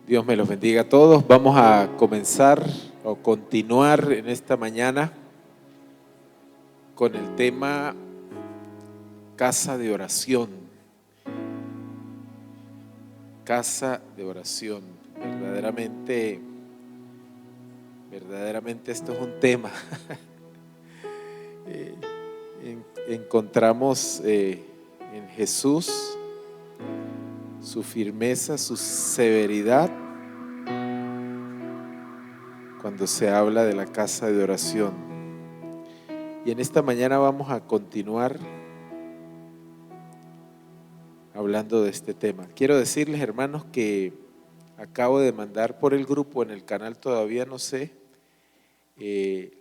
Dios me los bendiga a todos. Vamos a comenzar o continuar en esta mañana con el tema casa de oración. Casa de oración. Verdaderamente esto es un tema. Encontramos en Jesús su firmeza, su severidad cuando se habla de la casa de oración. Y en esta mañana vamos a continuar hablando de este tema. Quiero decirles, hermanos, que acabo de mandar por el grupo, en el canal todavía no sé,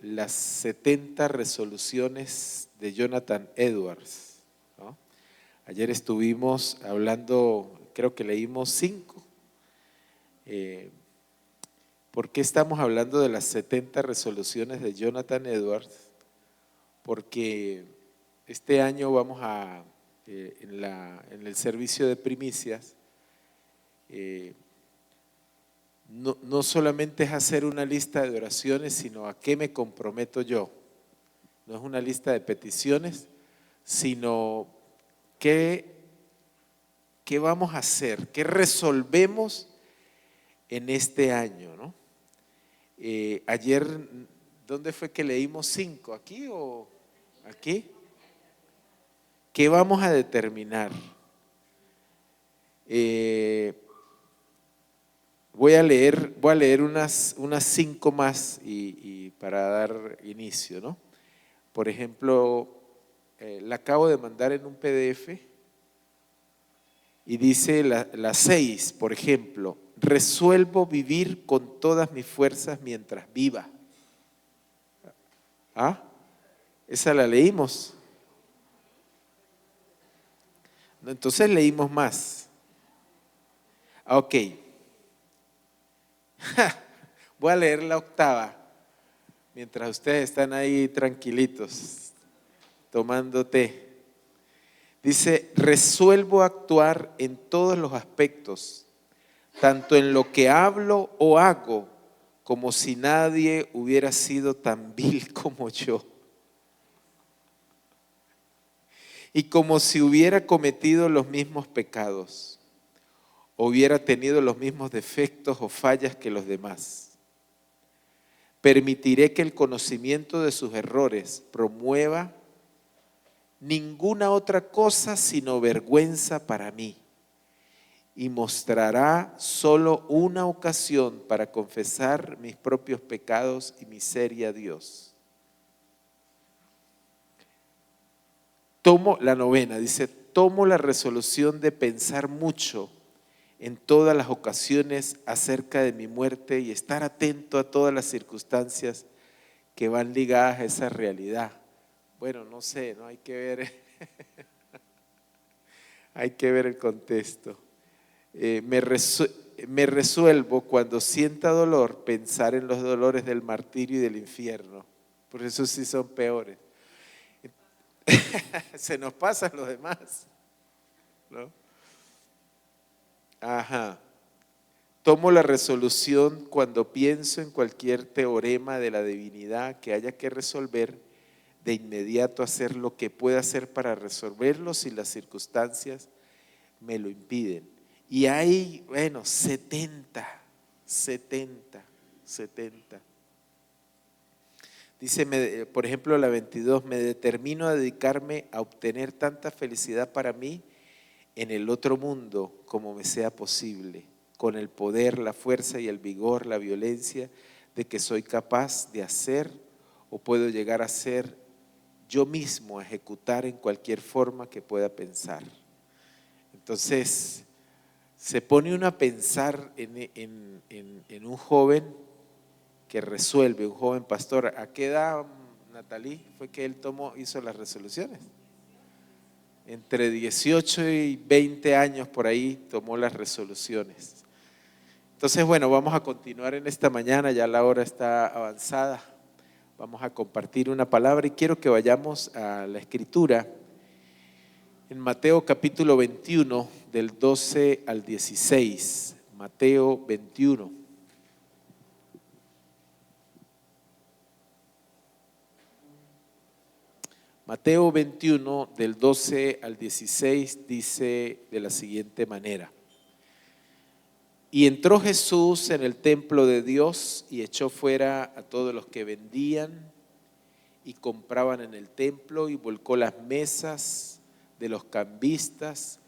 las 70 resoluciones de Jonathan Edwards, ¿no? Ayer estuvimos hablando, creo que leímos 5. ¿Por qué estamos hablando de las 70 resoluciones de Jonathan Edwards? Porque este año vamos a, en el servicio de primicias, no solamente es hacer una lista de oraciones, sino a qué me comprometo yo. No es una lista de peticiones, sino qué vamos a hacer, qué resolvemos en este año, ¿no? Ayer, ¿dónde fue que leímos 5? ¿Aquí o aquí? ¿Qué vamos a determinar? Voy a leer unas 5 más y para dar inicio, ¿no? Por ejemplo, la acabo de mandar en un PDF y dice la 6, por ejemplo: resuelvo vivir con todas mis fuerzas mientras viva. ¿Ah? Esa la leímos. Entonces leímos más. Ok. Voy a leer la 8ª mientras ustedes están ahí tranquilitos tomando té. Dice: resuelvo actuar en todos los aspectos, tanto en lo que hablo o hago, como si nadie hubiera sido tan vil como yo, y como si hubiera cometido los mismos pecados, o hubiera tenido los mismos defectos o fallas que los demás. Permitiré que el conocimiento de sus errores promueva ninguna otra cosa sino vergüenza para mí, y mostrará solo una ocasión para confesar mis propios pecados y miseria a Dios. La 9ª dice: tomo la resolución de pensar mucho en todas las ocasiones acerca de mi muerte y estar atento a todas las circunstancias que van ligadas a esa realidad. Bueno, no sé, ¿no? Hay que ver, hay que ver el contexto. Me resuelvo cuando sienta dolor pensar en los dolores del martirio y del infierno, por eso sí son peores. Se nos pasan los demás, ¿no? Ajá. Tomo la resolución cuando pienso en cualquier teorema de la divinidad que haya que resolver, de inmediato hacer lo que pueda hacer para resolverlo si las circunstancias me lo impiden. Y hay, 70. Dice, por ejemplo, la 22: me determino a dedicarme a obtener tanta felicidad para mí en el otro mundo como me sea posible, con el poder, la fuerza y el vigor, la violencia de que soy capaz de hacer o puedo llegar a ser yo mismo, a ejecutar en cualquier forma que pueda pensar. Entonces, se pone uno a pensar en un joven que resuelve, un joven pastor. ¿A qué edad, Natalí, fue que él hizo las resoluciones? Entre 18 y 20 años por ahí tomó las resoluciones. Entonces, bueno, vamos a continuar en esta mañana, ya la hora está avanzada. Vamos a compartir una palabra y quiero que vayamos a la Escritura en Mateo capítulo 21, del 12 al 16. Mateo 21. Mateo 21, del 12 al 16, dice de la siguiente manera: y entró Jesús en el templo de Dios y echó fuera a todos los que vendían y compraban en el templo, y volcó las mesas de los cambistas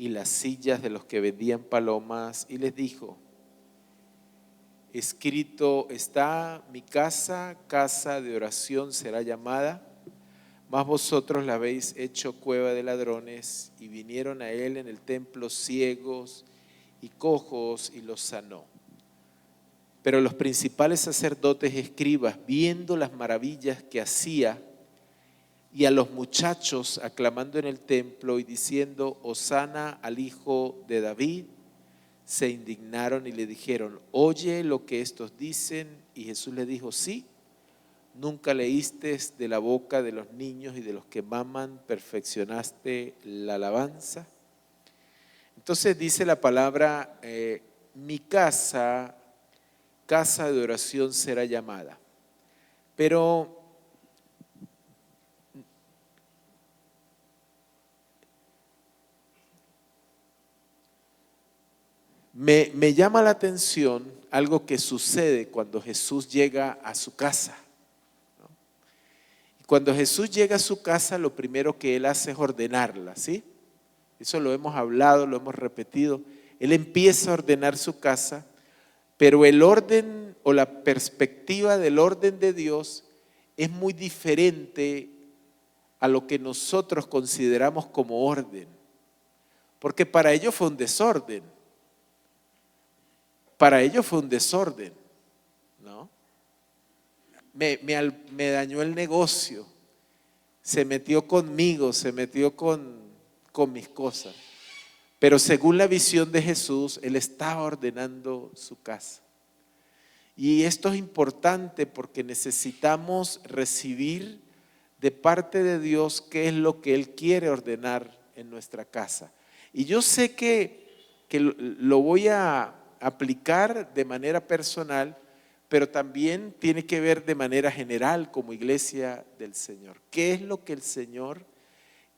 y las sillas de los que vendían palomas, y les dijo: escrito está, mi casa, casa de oración será llamada, mas vosotros la habéis hecho cueva de ladrones. Y vinieron a él en el templo ciegos y cojos, y los sanó. Pero los principales sacerdotes y escribas, viendo las maravillas que hacía, y a los muchachos aclamando en el templo y diciendo: hosana al hijo de David, se indignaron y le dijeron: oye lo que estos dicen. Y Jesús le dijo: sí, nunca leíste de la boca de los niños y de los que maman, perfeccionaste la alabanza. Entonces dice la palabra, mi casa, casa de oración será llamada. Pero me llama la atención algo que sucede cuando Jesús llega a su casa. Cuando Jesús llega a su casa, lo primero que Él hace es ordenarla, ¿sí? Eso lo hemos hablado, lo hemos repetido. Él empieza a ordenar su casa, pero el orden o la perspectiva del orden de Dios es muy diferente a lo que nosotros consideramos como orden. Porque para ellos fue un desorden. Para ellos fue un desorden, ¿no? Me dañó el negocio, se metió conmigo, se metió con mis cosas. Pero según la visión de Jesús, Él estaba ordenando su casa. Y esto es importante porque necesitamos recibir de parte de Dios qué es lo que Él quiere ordenar en nuestra casa. Y yo sé que lo voy a aplicar de manera personal, pero también tiene que ver de manera general como iglesia del Señor. ¿Qué es lo que el Señor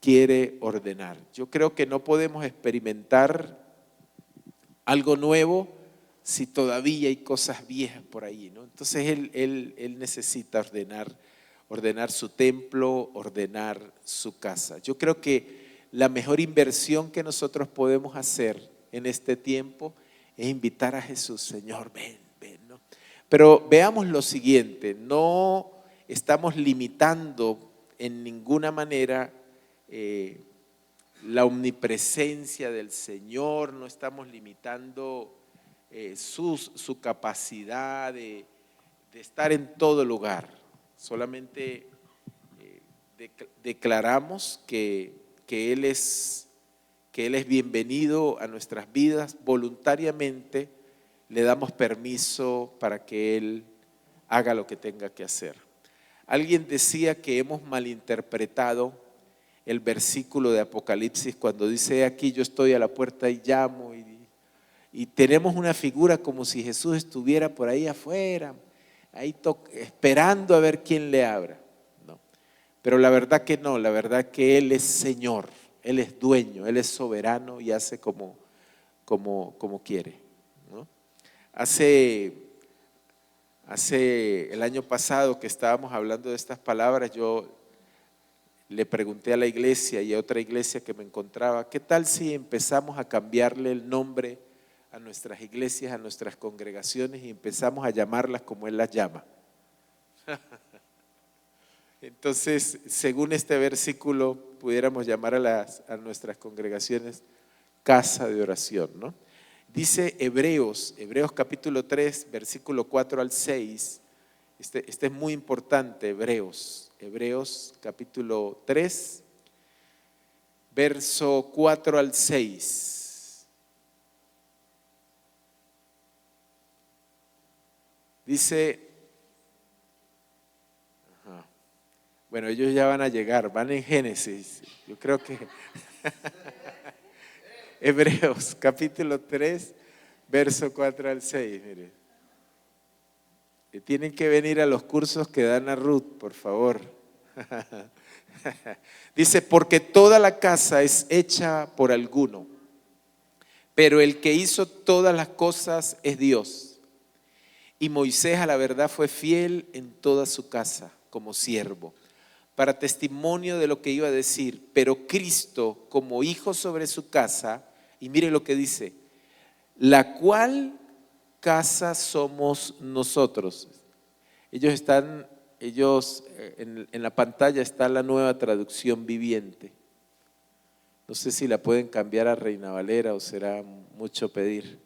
quiere ordenar? Yo creo que no podemos experimentar algo nuevo si todavía hay cosas viejas por ahí, ¿no? Entonces Él necesita ordenar su templo, ordenar su casa. Yo creo que la mejor inversión que nosotros podemos hacer en este tiempo es invitar a Jesús: Señor, ven, ¿no? Pero veamos lo siguiente: no estamos limitando en ninguna manera la omnipresencia del Señor, no estamos limitando su capacidad de estar en todo lugar. Solamente declaramos que Él es bienvenido a nuestras vidas. Voluntariamente le damos permiso para que Él haga lo que tenga que hacer. Alguien decía que hemos malinterpretado el versículo de Apocalipsis cuando dice: aquí yo estoy a la puerta y llamo, y tenemos una figura como si Jesús estuviera por ahí afuera, ahí esperando a ver quién le abra. No. Pero la verdad que no, la verdad que Él es Señor, Él es dueño, Él es soberano y hace como quiere, ¿no? Hace el año pasado que estábamos hablando de estas palabras, yo le pregunté a la iglesia y a otra iglesia que me encontraba: ¿qué tal si empezamos a cambiarle el nombre a nuestras iglesias, a nuestras congregaciones, y empezamos a llamarlas como Él las llama? Entonces, según este versículo, pudiéramos llamar a nuestras congregaciones casa de oración, ¿no? Dice Hebreos capítulo 3, versículo 4 al 6. Este es muy importante, Hebreos capítulo 3, verso 4 al 6. Dice, bueno, ellos ya van a llegar, van en Génesis, yo creo que Hebreos capítulo 3, verso 4 al 6, mire. Tienen que venir a los cursos que dan a Ruth, por favor. Dice, porque toda la casa es hecha por alguno, pero el que hizo todas las cosas es Dios. Y Moisés a la verdad fue fiel en toda su casa como siervo, para testimonio de lo que iba a decir, pero Cristo como hijo sobre su casa, y mire lo que dice, la cual casa somos nosotros. En la pantalla está la nueva traducción viviente. No sé si la pueden cambiar a Reina Valera o será mucho pedir.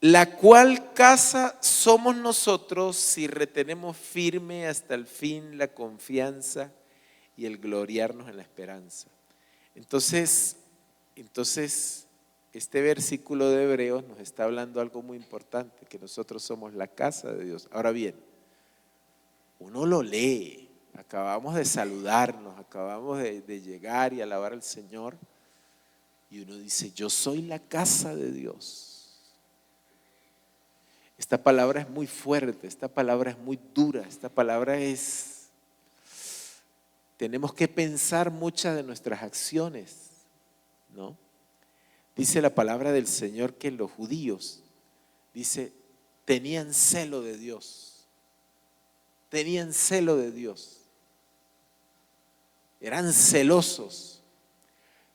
La cual casa somos nosotros si retenemos firme hasta el fin la confianza y el gloriarnos en la esperanza. Entonces, este versículo de Hebreos nos está hablando algo muy importante, que nosotros somos la casa de Dios. Ahora bien, uno lo lee, acabamos de saludarnos, acabamos de llegar y alabar al Señor, y uno dice, yo soy la casa de Dios. Esta palabra es muy fuerte, esta palabra es muy dura, esta palabra es... Tenemos que pensar muchas de nuestras acciones, ¿no? Dice la palabra del Señor que los judíos, dice, tenían celo de Dios. Tenían celo de Dios. Eran celosos.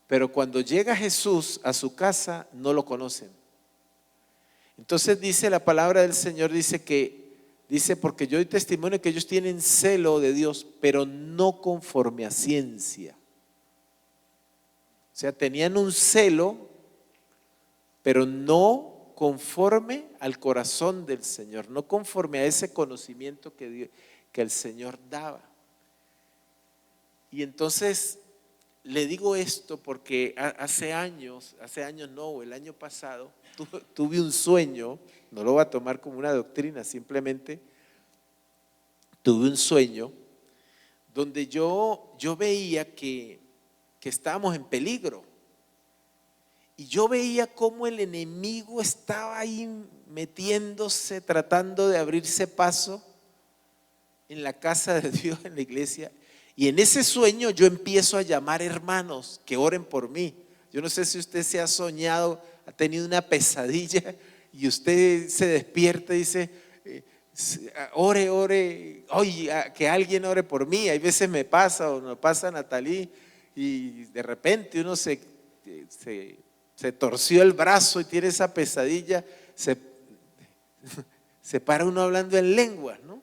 Pero cuando llega Jesús a su casa, no lo conocen. Entonces dice la palabra del Señor, dice, porque yo doy testimonio que ellos tienen celo de Dios, pero no conforme a ciencia. O sea, tenían un celo, pero no conforme al corazón del Señor, no conforme a ese conocimiento que el Señor daba. Y entonces le digo esto porque hace años no, el año pasado, tuve un sueño, no lo voy a tomar como una doctrina, simplemente tuve un sueño donde yo veía que estábamos en peligro. Y yo veía cómo el enemigo estaba ahí metiéndose, tratando de abrirse paso en la casa de Dios, en la iglesia. Y en ese sueño yo empiezo a llamar hermanos que oren por mí. Yo no sé si usted se ha soñado, ha tenido una pesadilla y usted se despierta y dice, ore, oye, que alguien ore por mí. Hay veces me pasa o nos pasa a Natalí y de repente uno se torció el brazo y tiene esa pesadilla, se para uno hablando en lenguas, ¿no?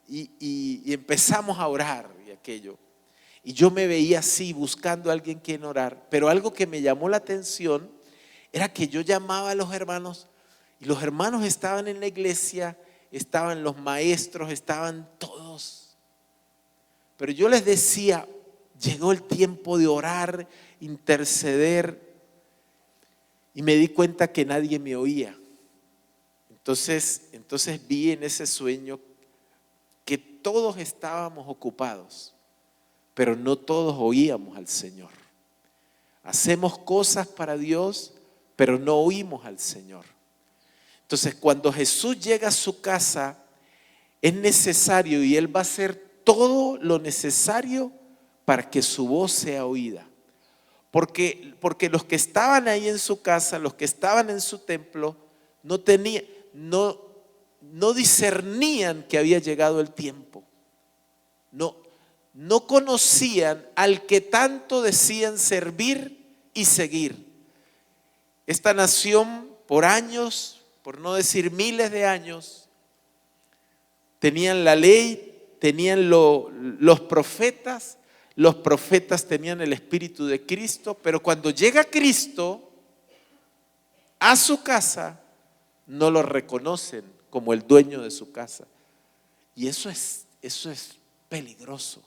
Y empezamos a orar y aquello. Y yo me veía así, buscando a alguien quien orar, pero algo que me llamó la atención era que yo llamaba a los hermanos y los hermanos estaban en la iglesia, estaban los maestros, estaban todos. Pero yo les decía, llegó el tiempo de orar, interceder, y me di cuenta que nadie me oía. Entonces vi en ese sueño que todos estábamos ocupados, pero no todos oíamos al Señor. Hacemos cosas para Dios, pero no oímos al Señor. Entonces, cuando Jesús llega a su casa, es necesario y Él va a hacer todo lo necesario para que su voz sea oída. Porque los que estaban ahí en su casa, los que estaban en su templo, no discernían que había llegado el tiempo. No conocían al que tanto decían servir y seguir. Esta nación por años, por no decir miles de años, tenían la ley, tenían los profetas tenían el Espíritu de Cristo, pero cuando llega Cristo a su casa, no lo reconocen como el dueño de su casa. Y eso es peligroso.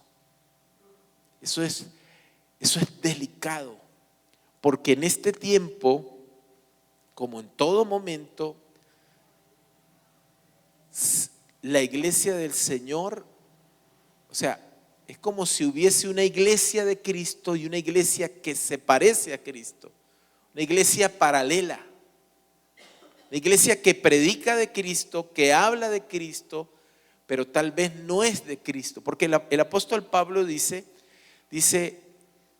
Eso es delicado, porque en este tiempo, como en todo momento, la iglesia del Señor, o sea, Es como si hubiese una iglesia de Cristo y una iglesia que se parece a Cristo. Una iglesia paralela. Una iglesia que predica de Cristo, que habla de Cristo, pero tal vez no es de Cristo. Porque el apóstol Pablo dice,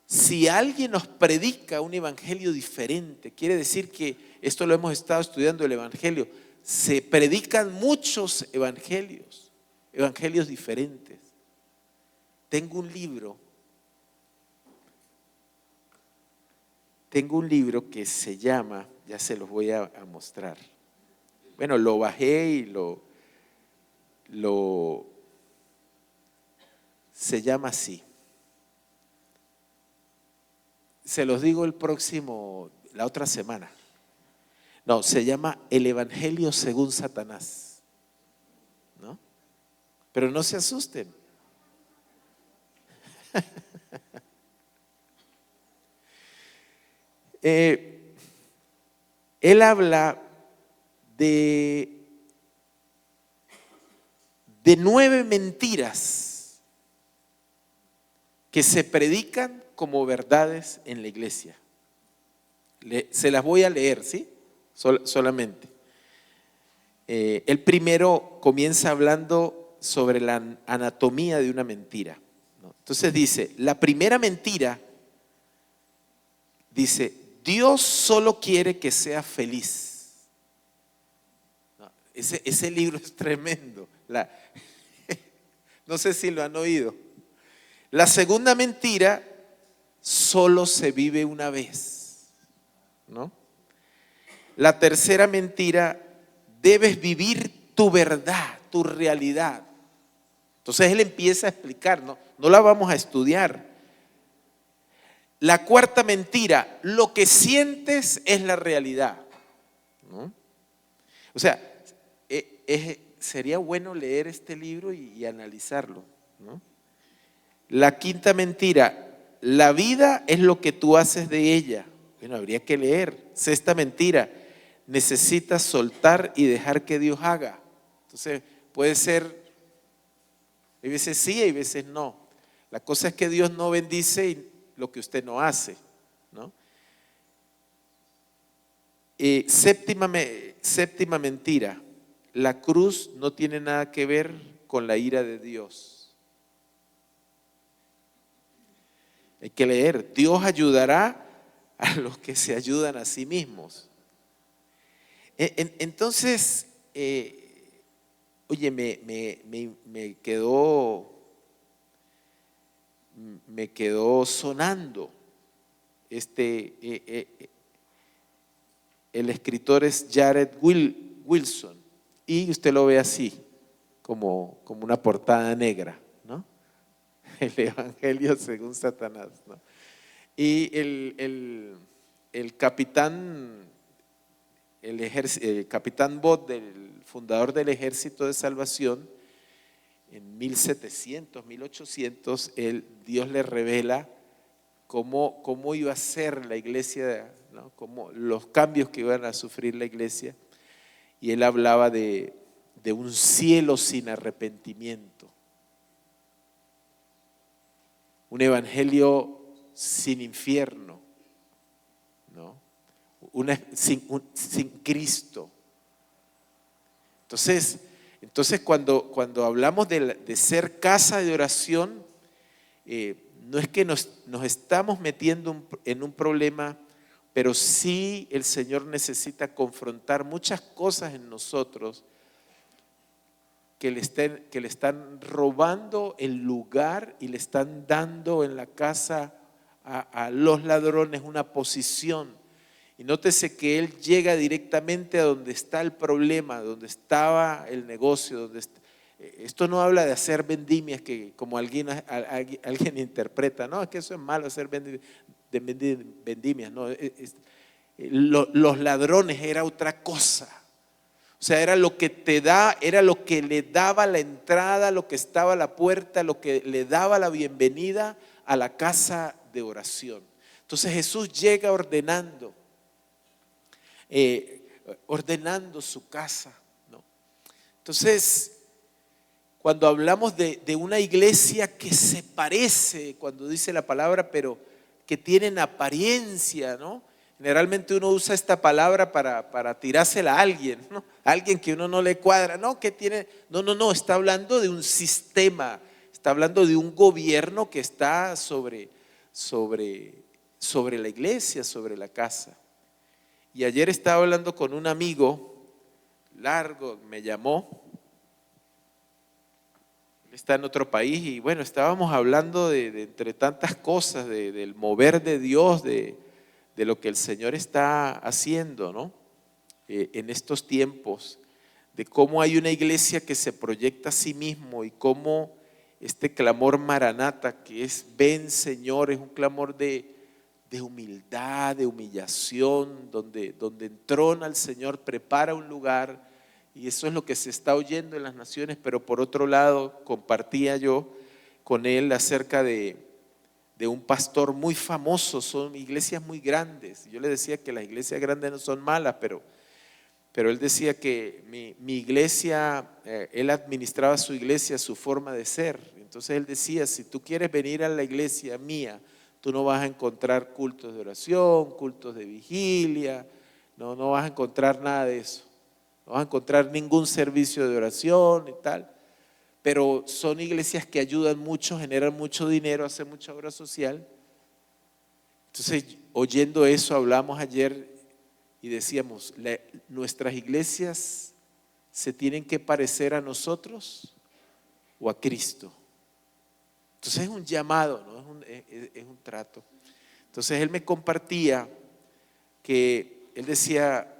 si alguien nos predica un evangelio diferente, quiere decir que, esto lo hemos estado estudiando el evangelio, se predican muchos evangelios diferentes. Tengo un libro que se llama, ya se los voy a mostrar. Bueno, lo bajé y se llama así. Se los digo la otra semana. No, se llama El Evangelio según Satanás, ¿no? Pero no se asusten. Él habla de 9 mentiras que se predican como verdades en la iglesia. Se las voy a leer, ¿sí? Solamente. El primero comienza hablando sobre la anatomía de una mentira, ¿no? Entonces dice, la primera mentira dice, Dios solo quiere que sea feliz. No, ese libro es tremendo. No sé si lo han oído. La segunda mentira, solo se vive una vez, ¿no? La tercera mentira, debes vivir tu verdad, tu realidad. Entonces él empieza a explicar, no la vamos a estudiar. La cuarta mentira, lo que sientes es la realidad, ¿no? O sea, sería bueno leer este libro y analizarlo, ¿no? La quinta mentira, la vida es lo que tú haces de ella. Bueno, habría que leer. Sexta mentira, necesitas soltar y dejar que Dios haga. Entonces, puede ser, hay veces sí, hay veces no. La cosa es que Dios no bendice lo que usted no hace, ¿no? Séptima mentira, la cruz no tiene nada que ver con la ira de Dios. Hay que leer, Dios ayudará a los que se ayudan a sí mismos. Entonces, oye, me quedó sonando. El escritor es Jared Wilson y usted lo ve así, como una portada negra, ¿no? El Evangelio según Satanás, ¿no? Y el capitán Bott, el fundador del Ejército de Salvación, en 1700, 1800, Dios le revela cómo iba a ser la iglesia, ¿no? Cómo los cambios que iban a sufrir la iglesia. Y él hablaba de un cielo sin arrepentimiento, un evangelio sin infierno, ¿no? Sin Cristo. Entonces cuando hablamos de ser casa de oración, no es que nos estamos metiendo en un problema, pero sí el Señor necesita confrontar muchas cosas en nosotros que le están robando el lugar y le están dando en la casa a los ladrones una posición. Y nótese que él llega directamente a donde está el problema, donde estaba el negocio. Esto no habla de hacer vendimias, que como alguien interpreta, no, es que eso es malo hacer vendimias. No, los ladrones era otra cosa. O sea, era lo que era lo que le daba la entrada, lo que estaba a la puerta, lo que le daba la bienvenida a la casa de oración. Entonces Jesús llega ordenando su casa, ¿no? Entonces, cuando hablamos de una iglesia que se parece, cuando dice la palabra, pero que tienen apariencia, ¿no? Generalmente uno usa esta palabra para tirársela a alguien, ¿no? A alguien que uno no le cuadra, no, que tiene, no, está hablando de un sistema, está hablando de un gobierno que está sobre la iglesia, sobre la casa. Y ayer estaba hablando con un amigo largo, me llamó, él está en otro país y bueno, estábamos hablando de entre tantas cosas, del mover de Dios, de lo que el Señor está haciendo, ¿no? En estos tiempos, de cómo hay una iglesia que se proyecta a sí mismo y cómo este clamor maranata, que es ven Señor, es un clamor de humildad, de humillación, donde entrona el Señor, prepara un lugar, y eso es lo que se está oyendo en las naciones. Pero por otro lado, compartía yo con él acerca de un pastor muy famoso, son iglesias muy grandes. Yo le decía que las iglesias grandes no son malas, pero él decía que mi iglesia, él administraba su iglesia, su forma de ser. Entonces él decía, si tú quieres venir a la iglesia mía, tú no vas a encontrar cultos de oración, cultos de vigilia, no vas a encontrar nada de eso. No vas a encontrar ningún servicio de oración y tal. Pero son iglesias que ayudan mucho, generan mucho dinero, hacen mucha obra social. Entonces, oyendo eso, hablamos ayer y decíamos, nuestras iglesias se tienen que parecer a nosotros o a Cristo. Entonces es un llamado, ¿no? Es un trato. Entonces él me compartía que él decía,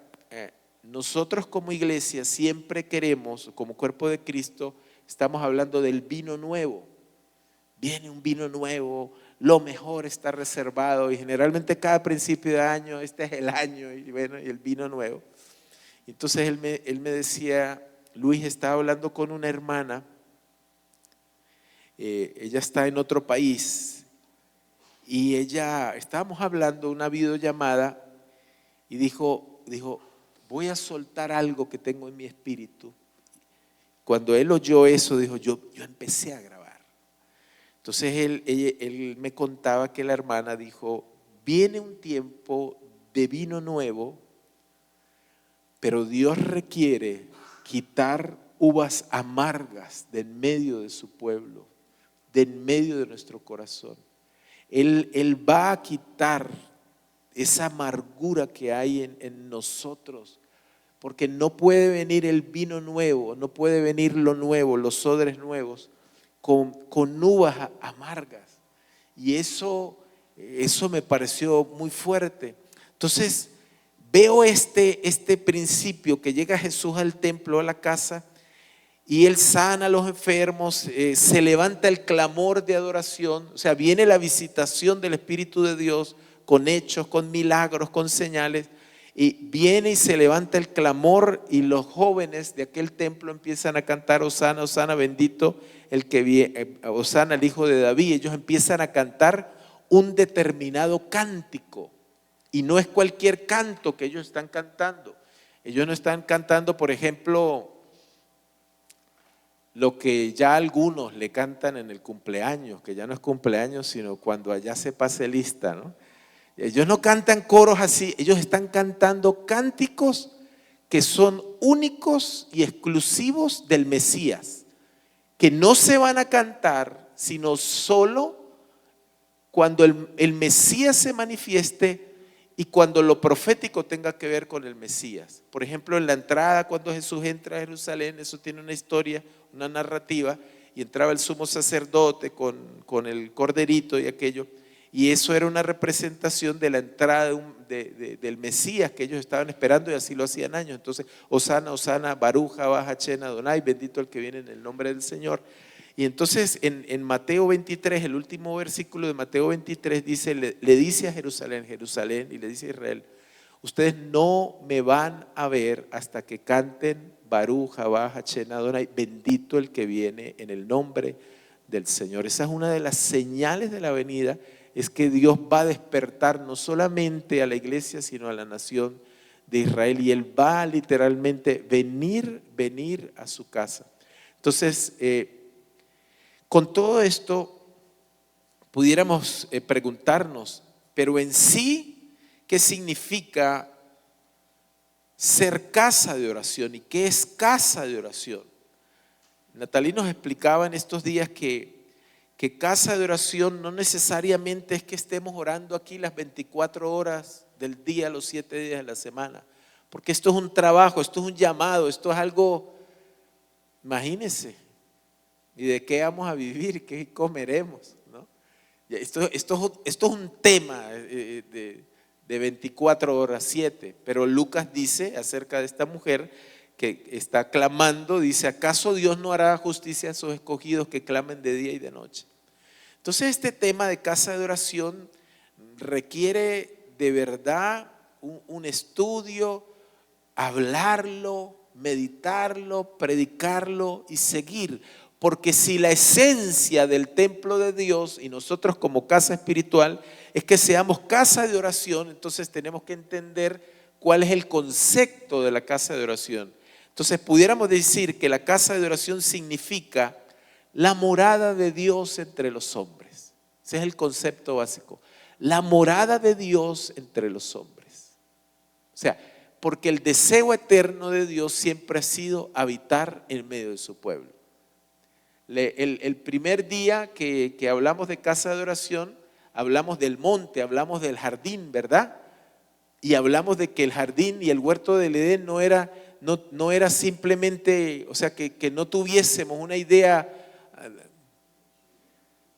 nosotros como iglesia siempre queremos, como cuerpo de Cristo, estamos hablando del vino nuevo. Viene un vino nuevo, lo mejor está reservado, y generalmente cada principio de año, este es el año, y bueno, y el vino nuevo. Entonces él me decía, Luis, estaba hablando con una hermana, ella está en otro país, y estábamos hablando una videollamada, y dijo, voy a soltar algo que tengo en mi espíritu. Cuando él oyó eso, dijo, yo empecé a grabar. Entonces él me contaba que la hermana dijo, viene un tiempo de vino nuevo, pero Dios requiere quitar uvas amargas de en medio de su pueblo, de en medio de nuestro corazón. Él va a quitar esa amargura que hay en nosotros, porque no puede venir el vino nuevo, no puede venir lo nuevo, los odres nuevos con uvas amargas. Y eso me pareció muy fuerte. Entonces veo este principio que llega Jesús al templo, a la casa, y Él sana a los enfermos, se levanta el clamor de adoración, o sea, viene la visitación del Espíritu de Dios con hechos, con milagros, con señales, y viene y se levanta el clamor, y los jóvenes de aquel templo empiezan a cantar Hosana, Hosana, bendito el que viene, Hosana, el hijo de David. Ellos empiezan a cantar un determinado cántico, y no es cualquier canto que ellos están cantando. Ellos no están cantando, por ejemplo, lo que ya algunos le cantan en el cumpleaños, que ya no es cumpleaños, sino cuando allá se pase lista, ¿no? Ellos no cantan coros así, ellos están cantando cánticos que son únicos y exclusivos del Mesías, que no se van a cantar sino solo cuando el Mesías se manifieste y cuando lo profético tenga que ver con el Mesías. Por ejemplo, en la entrada, cuando Jesús entra a Jerusalén, eso tiene una historia, una narrativa, y entraba el sumo sacerdote con el corderito y aquello, y eso era una representación de la entrada del Mesías que ellos estaban esperando, y así lo hacían años. Entonces, Hosana, Hosana, Baruch Haba Hashem Adonai, bendito el que viene en el nombre del Señor. Y entonces en Mateo 23, el último versículo de Mateo 23 dice, le dice a Jerusalén, y le dice a Israel, ustedes no me van a ver hasta que canten Baruch Haba Hashem Adonai, bendito el que viene en el nombre del Señor. Esa es una de las señales de la venida, es que Dios va a despertar no solamente a la iglesia, sino a la nación de Israel, y Él va a literalmente venir a su casa. Entonces, Con todo esto, pudiéramos preguntarnos, pero en sí, ¿qué significa ser casa de oración? ¿Y qué es casa de oración? Natalí nos explicaba en estos días que casa de oración no necesariamente es que estemos orando aquí las 24 horas del día, los 7 días de la semana, porque esto es un trabajo, esto es un llamado, esto es algo, imagínense, ¿y de qué vamos a vivir? ¿Qué comeremos? ¿No? Esto es un tema de 24 horas, 7, pero Lucas dice acerca de esta mujer que está clamando, dice: ¿acaso Dios no hará justicia a sus escogidos que clamen de día y de noche? Entonces este tema de casa de oración requiere de verdad un estudio, hablarlo, meditarlo, predicarlo y seguir. Porque si la esencia del templo de Dios y nosotros como casa espiritual es que seamos casa de oración, entonces tenemos que entender cuál es el concepto de la casa de oración. Entonces pudiéramos decir que la casa de oración significa la morada de Dios entre los hombres. Ese es el concepto básico. La morada de Dios entre los hombres. O sea, porque el deseo eterno de Dios siempre ha sido habitar en medio de su pueblo. El primer día que hablamos de casa de oración, hablamos del monte, hablamos del jardín, ¿verdad? Y hablamos de que el jardín y el huerto del Edén no era simplemente, o sea, que no tuviésemos una idea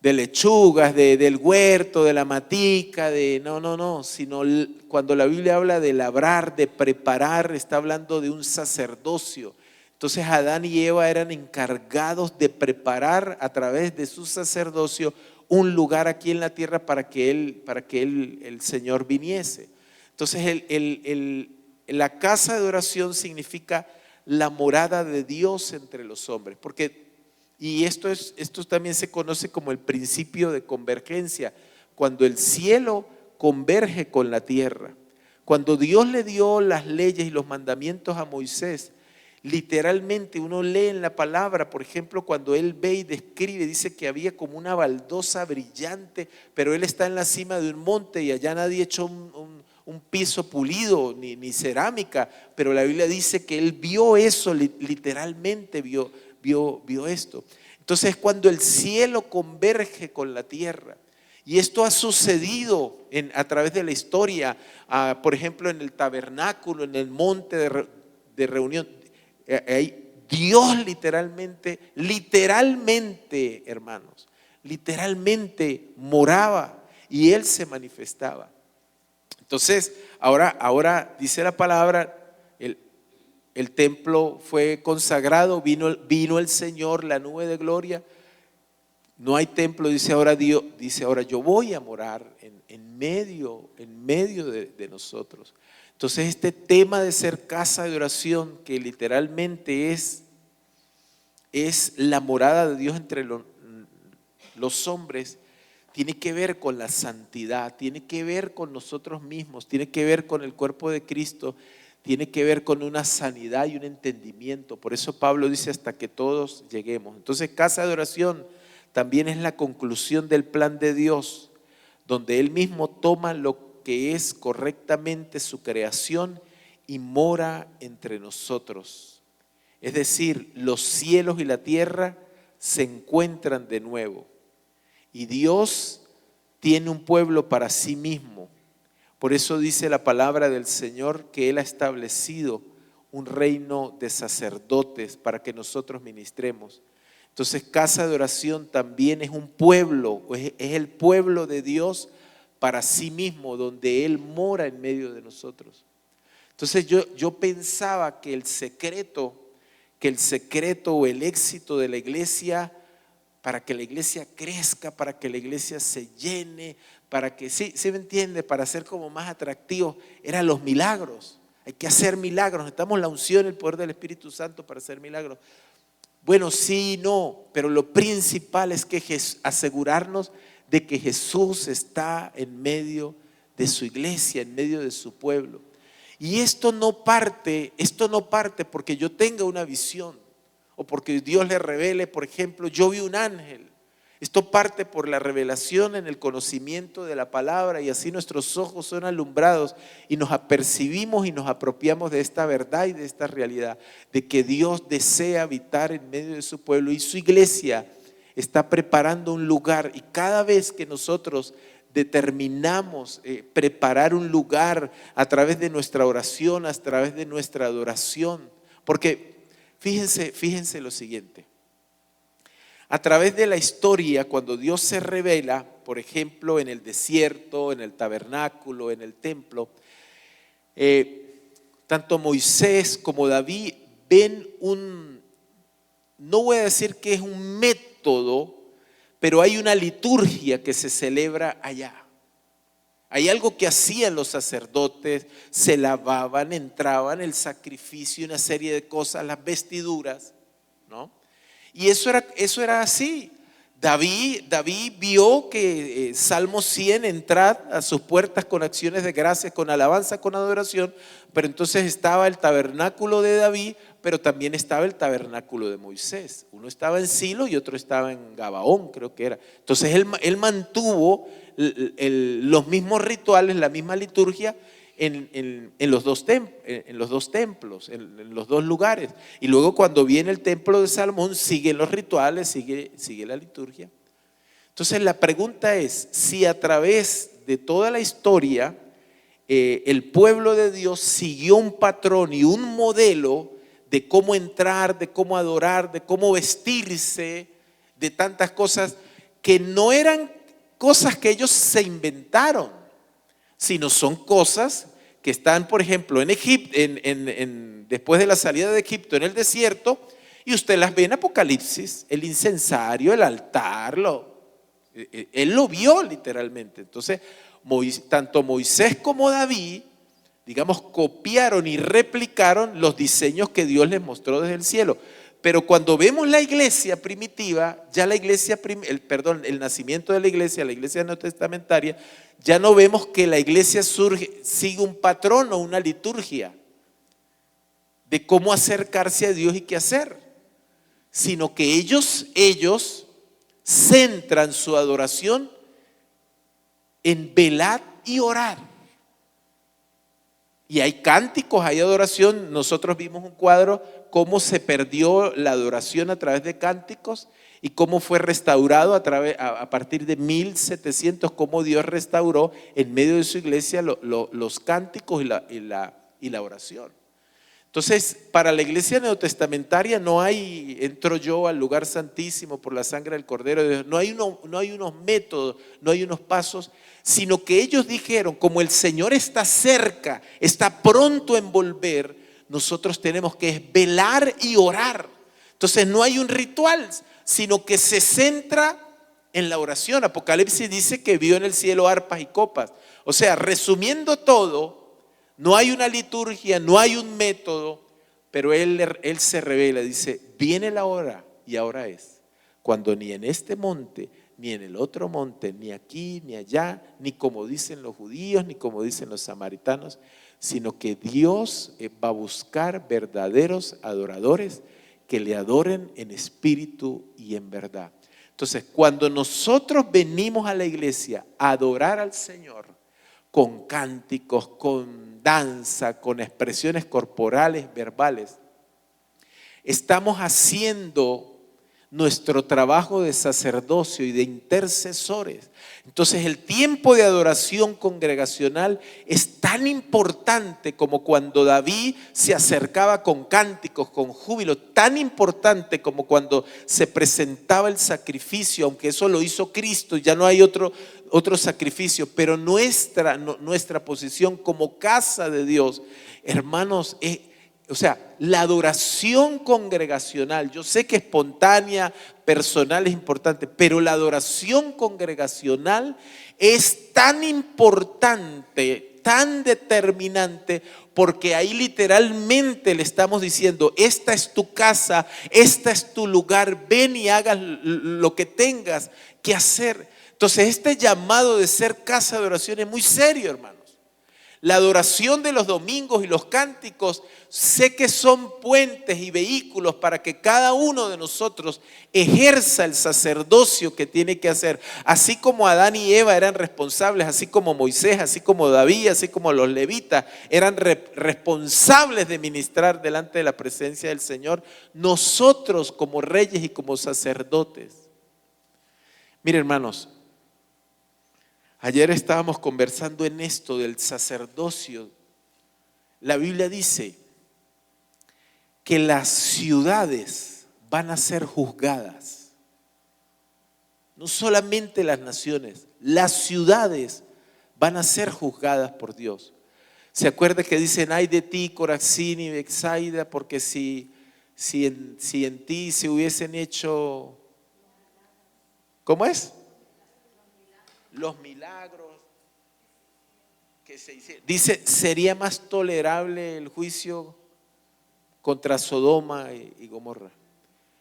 de lechugas, del huerto, de la matica, no, sino cuando la Biblia habla de labrar, de preparar, está hablando de un sacerdocio. Entonces Adán y Eva eran encargados de preparar a través de su sacerdocio un lugar aquí en la tierra para que el Señor viniese. Entonces la casa de oración significa la morada de Dios entre los hombres, y esto también se conoce como el principio de convergencia, cuando el cielo converge con la tierra. Cuando Dios le dio las leyes y los mandamientos a Moisés, literalmente uno lee en la palabra, por ejemplo, cuando él ve y describe, dice que había como una baldosa brillante, pero él está en la cima de un monte y allá nadie echó un piso pulido ni cerámica, pero la Biblia dice que él vio eso, literalmente vio esto. Entonces, cuando el cielo converge con la tierra, y esto ha sucedido a través de la historia, por ejemplo, en el tabernáculo, en el monte de reunión, Dios literalmente, hermanos, literalmente moraba y Él se manifestaba. Entonces, ahora dice la palabra, el templo fue consagrado, vino el Señor, la nube de gloria. No hay templo, dice ahora Dios, ahora yo voy a morar en medio de nosotros. Entonces este tema de ser casa de oración, que literalmente es la morada de Dios entre los hombres, tiene que ver con la santidad, tiene que ver con nosotros mismos, tiene que ver con el cuerpo de Cristo, tiene que ver con una sanidad y un entendimiento. Por eso Pablo dice: hasta que todos lleguemos. Entonces casa de oración también es la conclusión del plan de Dios, donde Él mismo toma lo que es correctamente su creación y mora entre nosotros. Es decir, los cielos y la tierra se encuentran de nuevo y Dios tiene un pueblo para sí mismo. Por eso dice la palabra del Señor que Él ha establecido un reino de sacerdotes para que nosotros ministremos. Entonces, casa de oración también es un pueblo, es el pueblo de Dios para sí mismo, donde Él mora en medio de nosotros. Entonces yo pensaba que el secreto o el éxito de la iglesia, para que la iglesia crezca, para que la iglesia se llene, para que, sí me entiende, para ser como más atractivo, eran los milagros. Hay que hacer milagros, necesitamos la unción, el poder del Espíritu Santo para hacer milagros. Bueno, sí y no, pero lo principal es que asegurarnos de que Jesús está en medio de su iglesia, en medio de su pueblo. Y esto no parte porque yo tenga una visión o porque Dios le revele, por ejemplo, yo vi un ángel. Esto parte por la revelación en el conocimiento de la palabra, y así nuestros ojos son alumbrados y nos apercibimos y nos apropiamos de esta verdad y de esta realidad, de que Dios desea habitar en medio de su pueblo y su iglesia está preparando un lugar. Y cada vez que nosotros determinamos preparar un lugar a través de nuestra oración, a través de nuestra adoración, porque fíjense lo siguiente. A través de la historia, cuando Dios se revela, por ejemplo, en el desierto, en el tabernáculo, en el templo, tanto Moisés como David ven no voy a decir que es un método, pero hay una liturgia que se celebra allá. Hay algo que hacían los sacerdotes, se lavaban, entraban, el sacrificio, una serie de cosas, las vestiduras, ¿no? Y eso era así. David vio que Salmo 100, entrad a sus puertas con acciones de gracias, con alabanza, con adoración. Pero entonces estaba el tabernáculo de David, pero también estaba el tabernáculo de Moisés. Uno estaba en Silo y otro estaba en Gabaón, creo que era. Entonces él mantuvo los mismos rituales, la misma liturgia en los dos templos, en los dos lugares. Y luego cuando viene el templo de Salomón, siguen los rituales, sigue la liturgia. Entonces la pregunta es, si a través de toda la historia el pueblo de Dios siguió un patrón y un modelo de cómo entrar, de cómo adorar, de cómo vestirse, de tantas cosas que no eran cosas que ellos se inventaron, sino son cosas que están, por ejemplo, en Egipto, después de la salida de Egipto, en el desierto, y usted las ve en Apocalipsis, el incensario, el altar, él lo vio literalmente. Entonces, tanto Moisés como David, digamos, copiaron y replicaron los diseños que Dios les mostró desde el cielo. Pero cuando vemos la iglesia primitiva, ya la iglesia, el nacimiento de la iglesia neotestamentaria, ya no vemos que la iglesia sigue un patrón o una liturgia de cómo acercarse a Dios y qué hacer, sino que ellos centran su adoración en velar y orar. Y hay cánticos, hay adoración. Nosotros vimos un cuadro, cómo se perdió la adoración a través de cánticos y cómo fue restaurado a partir de 1700, cómo Dios restauró en medio de su iglesia los cánticos y la oración. Entonces, para la iglesia neotestamentaria no hay, entro yo al lugar santísimo por la sangre del Cordero de Dios, no hay unos métodos, no hay unos pasos, sino que ellos dijeron, como el Señor está cerca, está pronto a envolver, nosotros tenemos que velar y orar. Entonces no hay un ritual, sino que se centra en la oración. Apocalipsis dice que vio en el cielo arpas y copas. O sea, resumiendo todo, no hay una liturgia, no hay un método, pero él se revela, dice, viene la hora y ahora es, cuando ni en este monte, ni en el otro monte, ni aquí, ni allá, ni como dicen los judíos, ni como dicen los samaritanos, sino que Dios va a buscar verdaderos adoradores que le adoren en espíritu y en verdad. Entonces, cuando nosotros venimos a la iglesia a adorar al Señor con cánticos, con danza, con expresiones corporales, verbales, estamos haciendo nuestro trabajo de sacerdocio y de intercesores. Entonces el tiempo de adoración congregacional es tan importante como cuando David se acercaba con cánticos, con júbilo, tan importante como cuando se presentaba el sacrificio, aunque eso lo hizo Cristo, ya no hay otro sacrificio, pero nuestra posición como casa de Dios, hermanos, o sea, la adoración congregacional, yo sé que espontánea, personal es importante, pero la adoración congregacional es tan importante, tan determinante, porque ahí literalmente le estamos diciendo, esta es tu casa, este es tu lugar, ven y hagas lo que tengas que hacer. Entonces este llamado de ser casa de oración es muy serio, hermanos. La adoración de los domingos y los cánticos, sé que son puentes y vehículos para que cada uno de nosotros ejerza el sacerdocio que tiene que hacer. Así como Adán y Eva eran responsables, así como Moisés, así como David, así como los levitas eran responsables de ministrar delante de la presencia del Señor, nosotros como reyes y como sacerdotes. Mire, hermanos, ayer estábamos conversando en esto del sacerdocio. La Biblia dice que las ciudades van a ser juzgadas. No solamente las naciones, las ciudades van a ser juzgadas por Dios. ¿Se acuerda que dicen, ay de ti, Corazín y Betsaida, porque si en ti se hubiesen hecho, ¿cómo es? Los milagros que se hicieron. Dice, sería más tolerable el juicio contra Sodoma y Gomorra.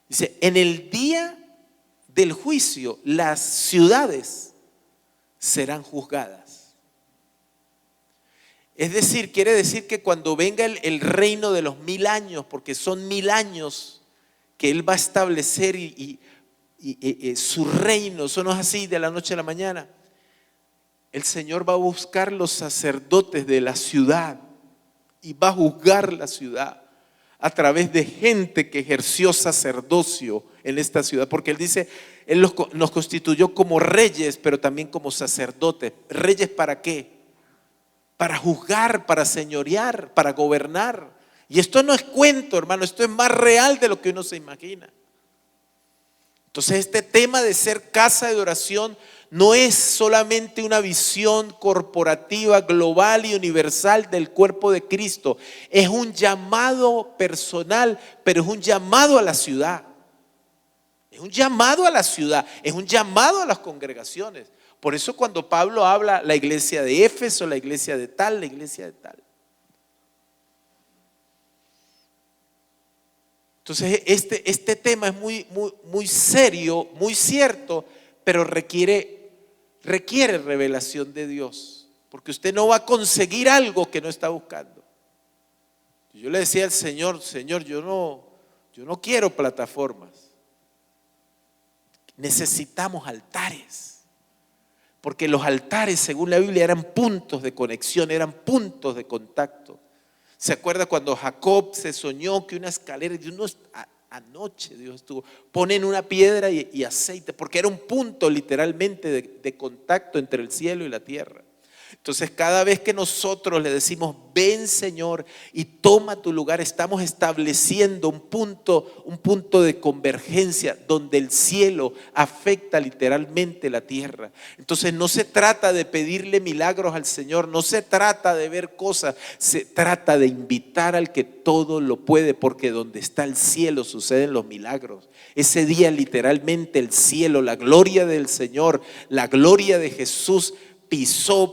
Dice, en el día del juicio las ciudades serán juzgadas. Es decir, quiere decir que cuando venga el reino de los 1000 años, porque son 1000 años que Él va a establecer y su reino, eso no es así de la noche a la mañana. El Señor va a buscar los sacerdotes de la ciudad y va a juzgar la ciudad a través de gente que ejerció sacerdocio en esta ciudad. Porque Él dice, Él nos constituyó como reyes, pero también como sacerdotes. ¿Reyes para qué? Para juzgar, para señorear, para gobernar. Y esto no es cuento, hermano, esto es más real de lo que uno se imagina. Entonces este tema de ser casa de oración no es solamente una visión corporativa, global y universal del cuerpo de Cristo. Es un llamado personal, pero es un llamado a la ciudad. Es un llamado a la ciudad, es un llamado a las congregaciones. Por eso cuando Pablo habla, la iglesia de Éfeso, la iglesia de tal, la iglesia de tal. Entonces este tema es muy serio, muy cierto, pero requiere revelación de Dios, porque usted no va a conseguir algo que no está buscando. Yo le decía al Señor, yo no quiero plataformas, necesitamos altares, porque los altares, según la Biblia, eran puntos de conexión, eran puntos de contacto. ¿Se acuerda cuando Jacob se soñó que una escalera, anoche Dios estuvo, ponen una piedra y aceite, porque era un punto literalmente de contacto entre el cielo y la tierra? Entonces cada vez que nosotros le decimos, ven Señor y toma tu lugar, estamos estableciendo un punto de convergencia donde el cielo afecta literalmente la tierra. Entonces no se trata de pedirle milagros al Señor, no se trata de ver cosas, se trata de invitar al que todo lo puede, porque donde está el cielo suceden los milagros. Ese día literalmente el cielo, la gloria del Señor, la gloria de Jesús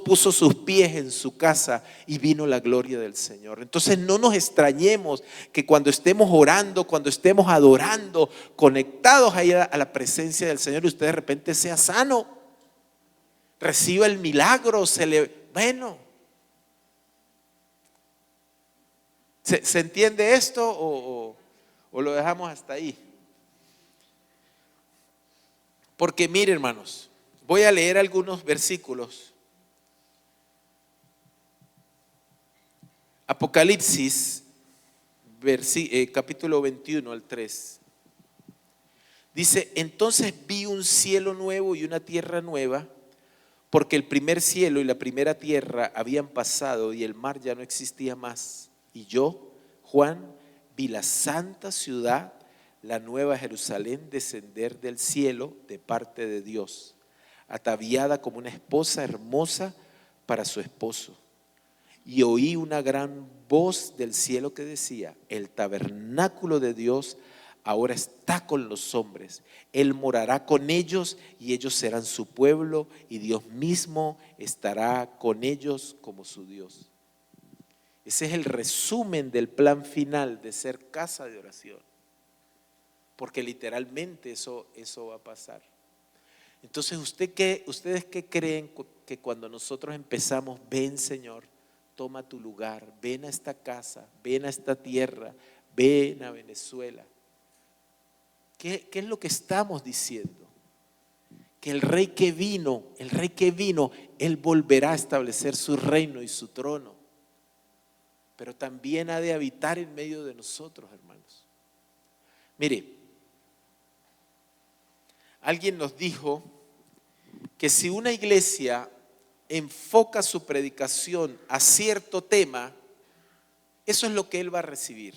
puso sus pies en su casa y vino la gloria del Señor. Entonces no nos extrañemos que cuando estemos orando, cuando estemos adorando, conectados ahí a la presencia del Señor, usted de repente sea sano, reciba el milagro, bueno. ¿Se entiende esto o lo dejamos hasta ahí? Porque mire, hermanos, voy a leer algunos versículos. Apocalipsis, capítulo 21 al 3. Dice, entonces vi un cielo nuevo y una tierra nueva, porque el primer cielo y la primera tierra habían pasado y el mar ya no existía más. Y yo, Juan, vi la santa ciudad, la nueva Jerusalén, descender del cielo de parte de Dios, ataviada como una esposa hermosa para su esposo. Y oí una gran voz del cielo que decía, el tabernáculo de Dios ahora está con los hombres. Él morará con ellos y ellos serán su pueblo y Dios mismo estará con ellos como su Dios. Ese es el resumen del plan final de ser casa de oración. Porque literalmente eso va a pasar. Entonces, ¿ustedes qué creen que cuando nosotros empezamos, ven Señor, toma tu lugar, ven a esta casa, ven a esta tierra, ven a Venezuela. ¿Qué es lo que estamos diciendo? Que el rey que vino, Él volverá a establecer su reino y su trono, pero también ha de habitar en medio de nosotros, hermanos. Mire, alguien nos dijo que si una iglesia enfoca su predicación a cierto tema, eso es lo que Él va a recibir.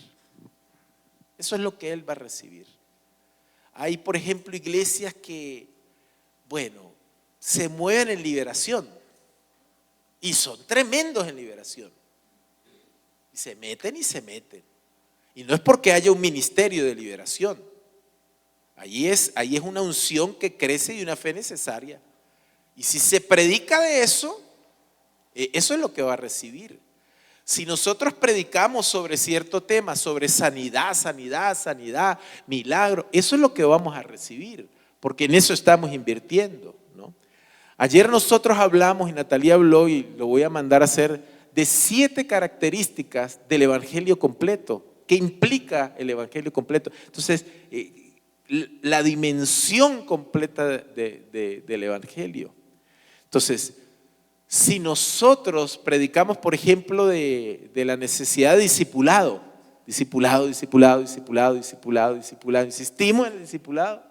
Eso es lo que Él va a recibir. Hay, por ejemplo, iglesias que, se mueven en liberación y son tremendos en liberación. Y se meten. Y no es porque haya un ministerio de liberación. Ahí es una unción que crece y una fe necesaria. Y si se predica de eso, eso es lo que va a recibir. Si nosotros predicamos sobre cierto tema, sobre sanidad, milagro, eso es lo que vamos a recibir, porque en eso estamos invirtiendo, ¿no? Ayer nosotros hablamos, y Natalia habló, y lo voy a mandar a hacer, de 7 características del evangelio completo, que implica el evangelio completo. Entonces, la dimensión completa del evangelio. Entonces, si nosotros predicamos, por ejemplo, de la necesidad de discipulado, insistimos en el discipulado.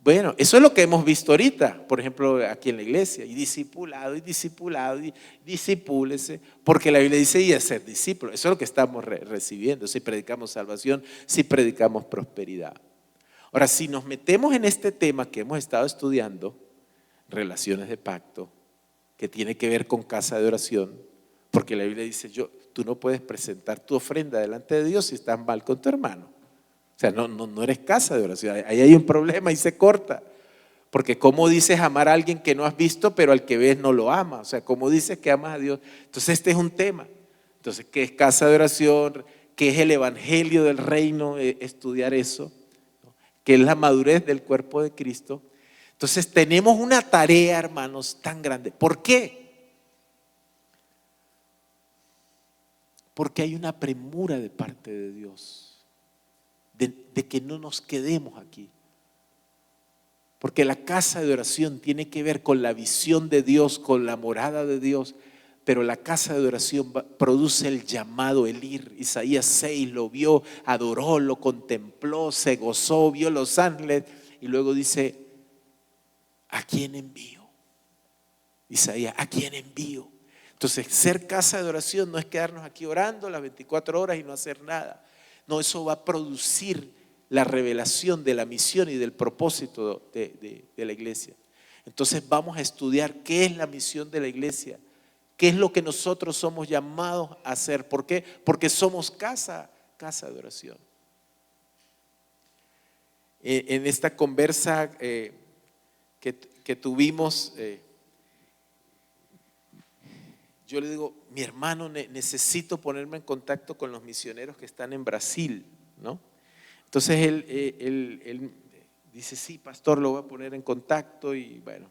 Bueno, eso es lo que hemos visto ahorita, por ejemplo, aquí en la iglesia, y discipúlese, porque la Biblia dice y a ser discípulo. Eso es lo que estamos recibiendo, si predicamos salvación, si predicamos prosperidad. Ahora, si nos metemos en este tema que hemos estado estudiando, relaciones de pacto, que tiene que ver con casa de oración, porque la Biblia dice, tú no puedes presentar tu ofrenda delante de Dios si estás mal con tu hermano. O sea, no eres casa de oración, ahí hay un problema y se corta. Porque ¿cómo dices amar a alguien que no has visto, pero al que ves no lo ama? O sea, ¿cómo dices que amas a Dios? Entonces este es un tema. Entonces, ¿qué es casa de oración? ¿Qué es el evangelio del reino? Estudiar eso, ¿no? ¿Qué es la madurez del cuerpo de Cristo? Entonces tenemos una tarea, hermanos, tan grande. ¿Por qué? Porque hay una premura de parte de Dios, de que no nos quedemos aquí. Porque la casa de oración tiene que ver con la visión de Dios, con la morada de Dios, pero la casa de oración produce el llamado, el ir. Isaías 6 lo vio, adoró, lo contempló, se gozó, vio los ángeles y luego dice, ¿a quién envío? Isaías, ¿a quién envío? Entonces, ser casa de oración no es quedarnos aquí orando las 24 horas y no hacer nada. No, eso va a producir la revelación de la misión y del propósito de la iglesia. Entonces vamos a estudiar qué es la misión de la iglesia, qué es lo que nosotros somos llamados a hacer. ¿Por qué? Porque somos casa de oración. En esta conversa que tuvimos, yo le digo, mi hermano, necesito ponerme en contacto con los misioneros que están en Brasil, ¿no? Entonces él dice, sí, pastor, lo voy a poner en contacto. Y bueno,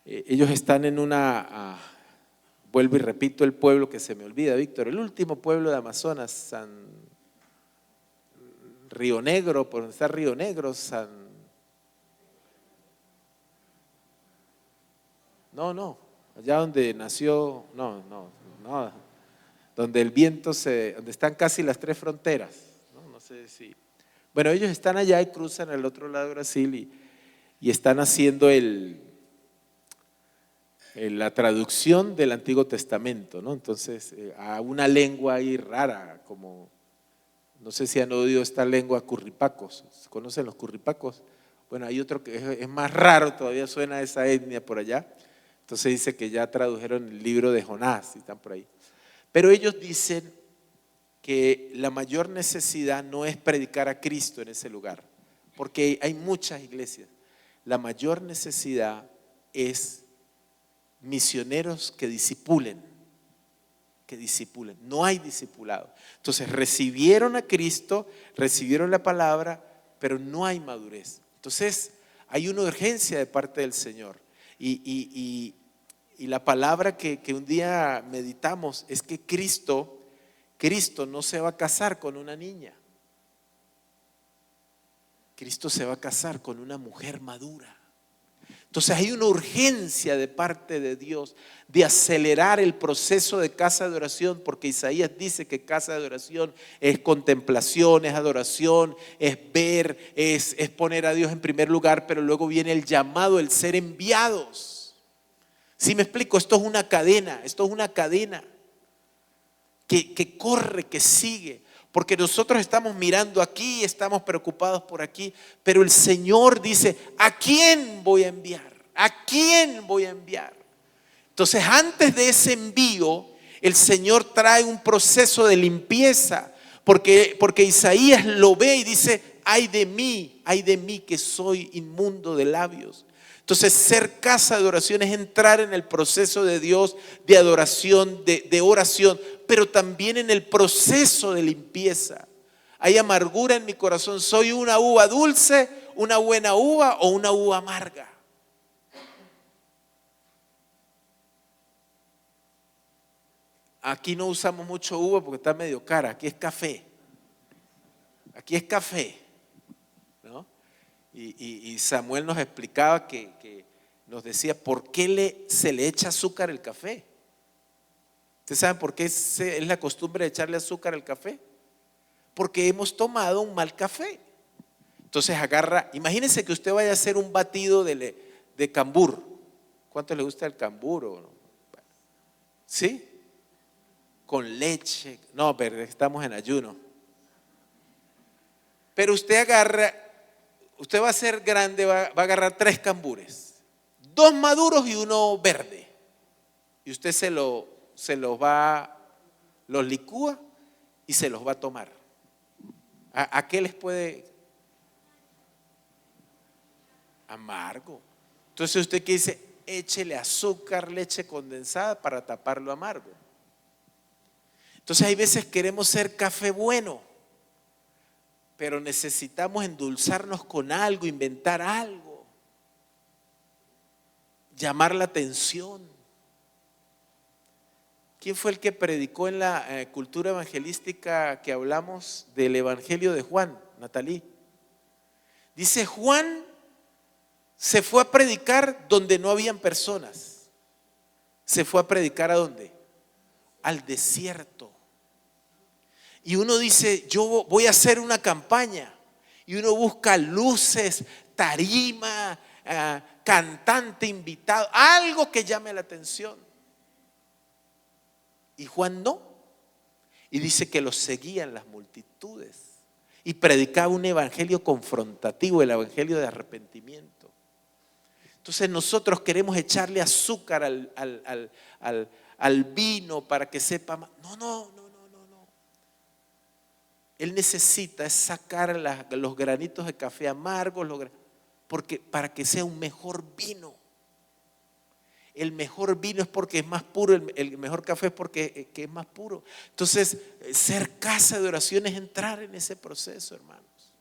ellos están en vuelvo y repito el pueblo que se me olvida, Víctor, el último pueblo de Amazonas, Río Negro, por donde está Río Negro, allá donde nació, donde el viento donde están casi las 3 fronteras, no sé si. Bueno, ellos están allá y cruzan al otro lado de Brasil y están haciendo la traducción del Antiguo Testamento, ¿no? Entonces, a una lengua ahí rara, como, no sé si han oído esta lengua curripacos. ¿Conocen los curripacos? Bueno, hay otro que es más raro, todavía suena a esa etnia por allá. Entonces dice que ya tradujeron el libro de Jonás y están por ahí. Pero ellos dicen que la mayor necesidad no es predicar a Cristo en ese lugar, porque hay muchas iglesias. La mayor necesidad es misioneros que discipulen. No hay discipulado. Entonces recibieron a Cristo, recibieron la palabra, pero no hay madurez. Entonces hay una urgencia de parte del Señor. Y Y la palabra que un día meditamos es que Cristo no se va a casar con una niña. Cristo se va a casar con una mujer madura. Entonces hay una urgencia de parte de Dios de acelerar el proceso de casa de oración, porque Isaías dice que casa de oración es contemplación, es adoración, es ver, es poner a Dios en primer lugar, pero luego viene el llamado, el ser enviados. ¿Sí me explico? Esto es una cadena que corre, que sigue. Porque nosotros estamos mirando aquí, estamos preocupados por aquí, pero el Señor dice, ¿a quién voy a enviar? ¿A quién voy a enviar? Entonces, antes de ese envío, el Señor trae un proceso de limpieza, porque Isaías lo ve y dice, ay de mí que soy inmundo de labios. Entonces, ser casa de oración es entrar en el proceso de Dios, de adoración, de oración, pero también en el proceso de limpieza. Hay amargura en mi corazón. ¿Soy una uva dulce, una buena uva o una uva amarga? Aquí no usamos mucho uva porque está medio cara. Aquí es café. ¿No? Y Samuel nos explicaba que nos decía por qué se le echa azúcar al café. ¿Ustedes saben por qué es la costumbre de echarle azúcar al café? Porque hemos tomado un mal café. Entonces imagínense que usted vaya a hacer un batido de cambur. ¿Cuánto le gusta el cambur? ¿Sí? Con leche. No, pero estamos en ayuno. Pero usted va a ser grande, va a agarrar 3 cambures. 2 maduros y 1 verde. Y usted los licúa y se los va a tomar. ¿A qué les puede? Amargo. Entonces usted que dice, échele azúcar, leche condensada para tapar lo amargo. Entonces hay veces queremos ser café bueno, pero necesitamos endulzarnos con algo, inventar algo, llamar la atención. ¿Quién fue el que predicó en la cultura evangelística que hablamos del Evangelio de Juan? Natalí. Dice, Juan se fue a predicar donde no habían personas. Se fue a predicar ¿a dónde? Al desierto. Y uno dice, yo voy a hacer una campaña. Y uno busca luces, tarima, cantante invitado, algo que llame la atención. Y Juan no. Y dice que lo seguían las multitudes. Y predicaba un evangelio confrontativo, el evangelio de arrepentimiento. Entonces nosotros queremos echarle azúcar al vino para que sepa más. No. Él necesita sacar los granitos de café amargos, para que sea un mejor vino. El mejor vino es porque es más puro, el mejor café es porque es más puro. Entonces, ser casa de oración es entrar en ese proceso, hermanos.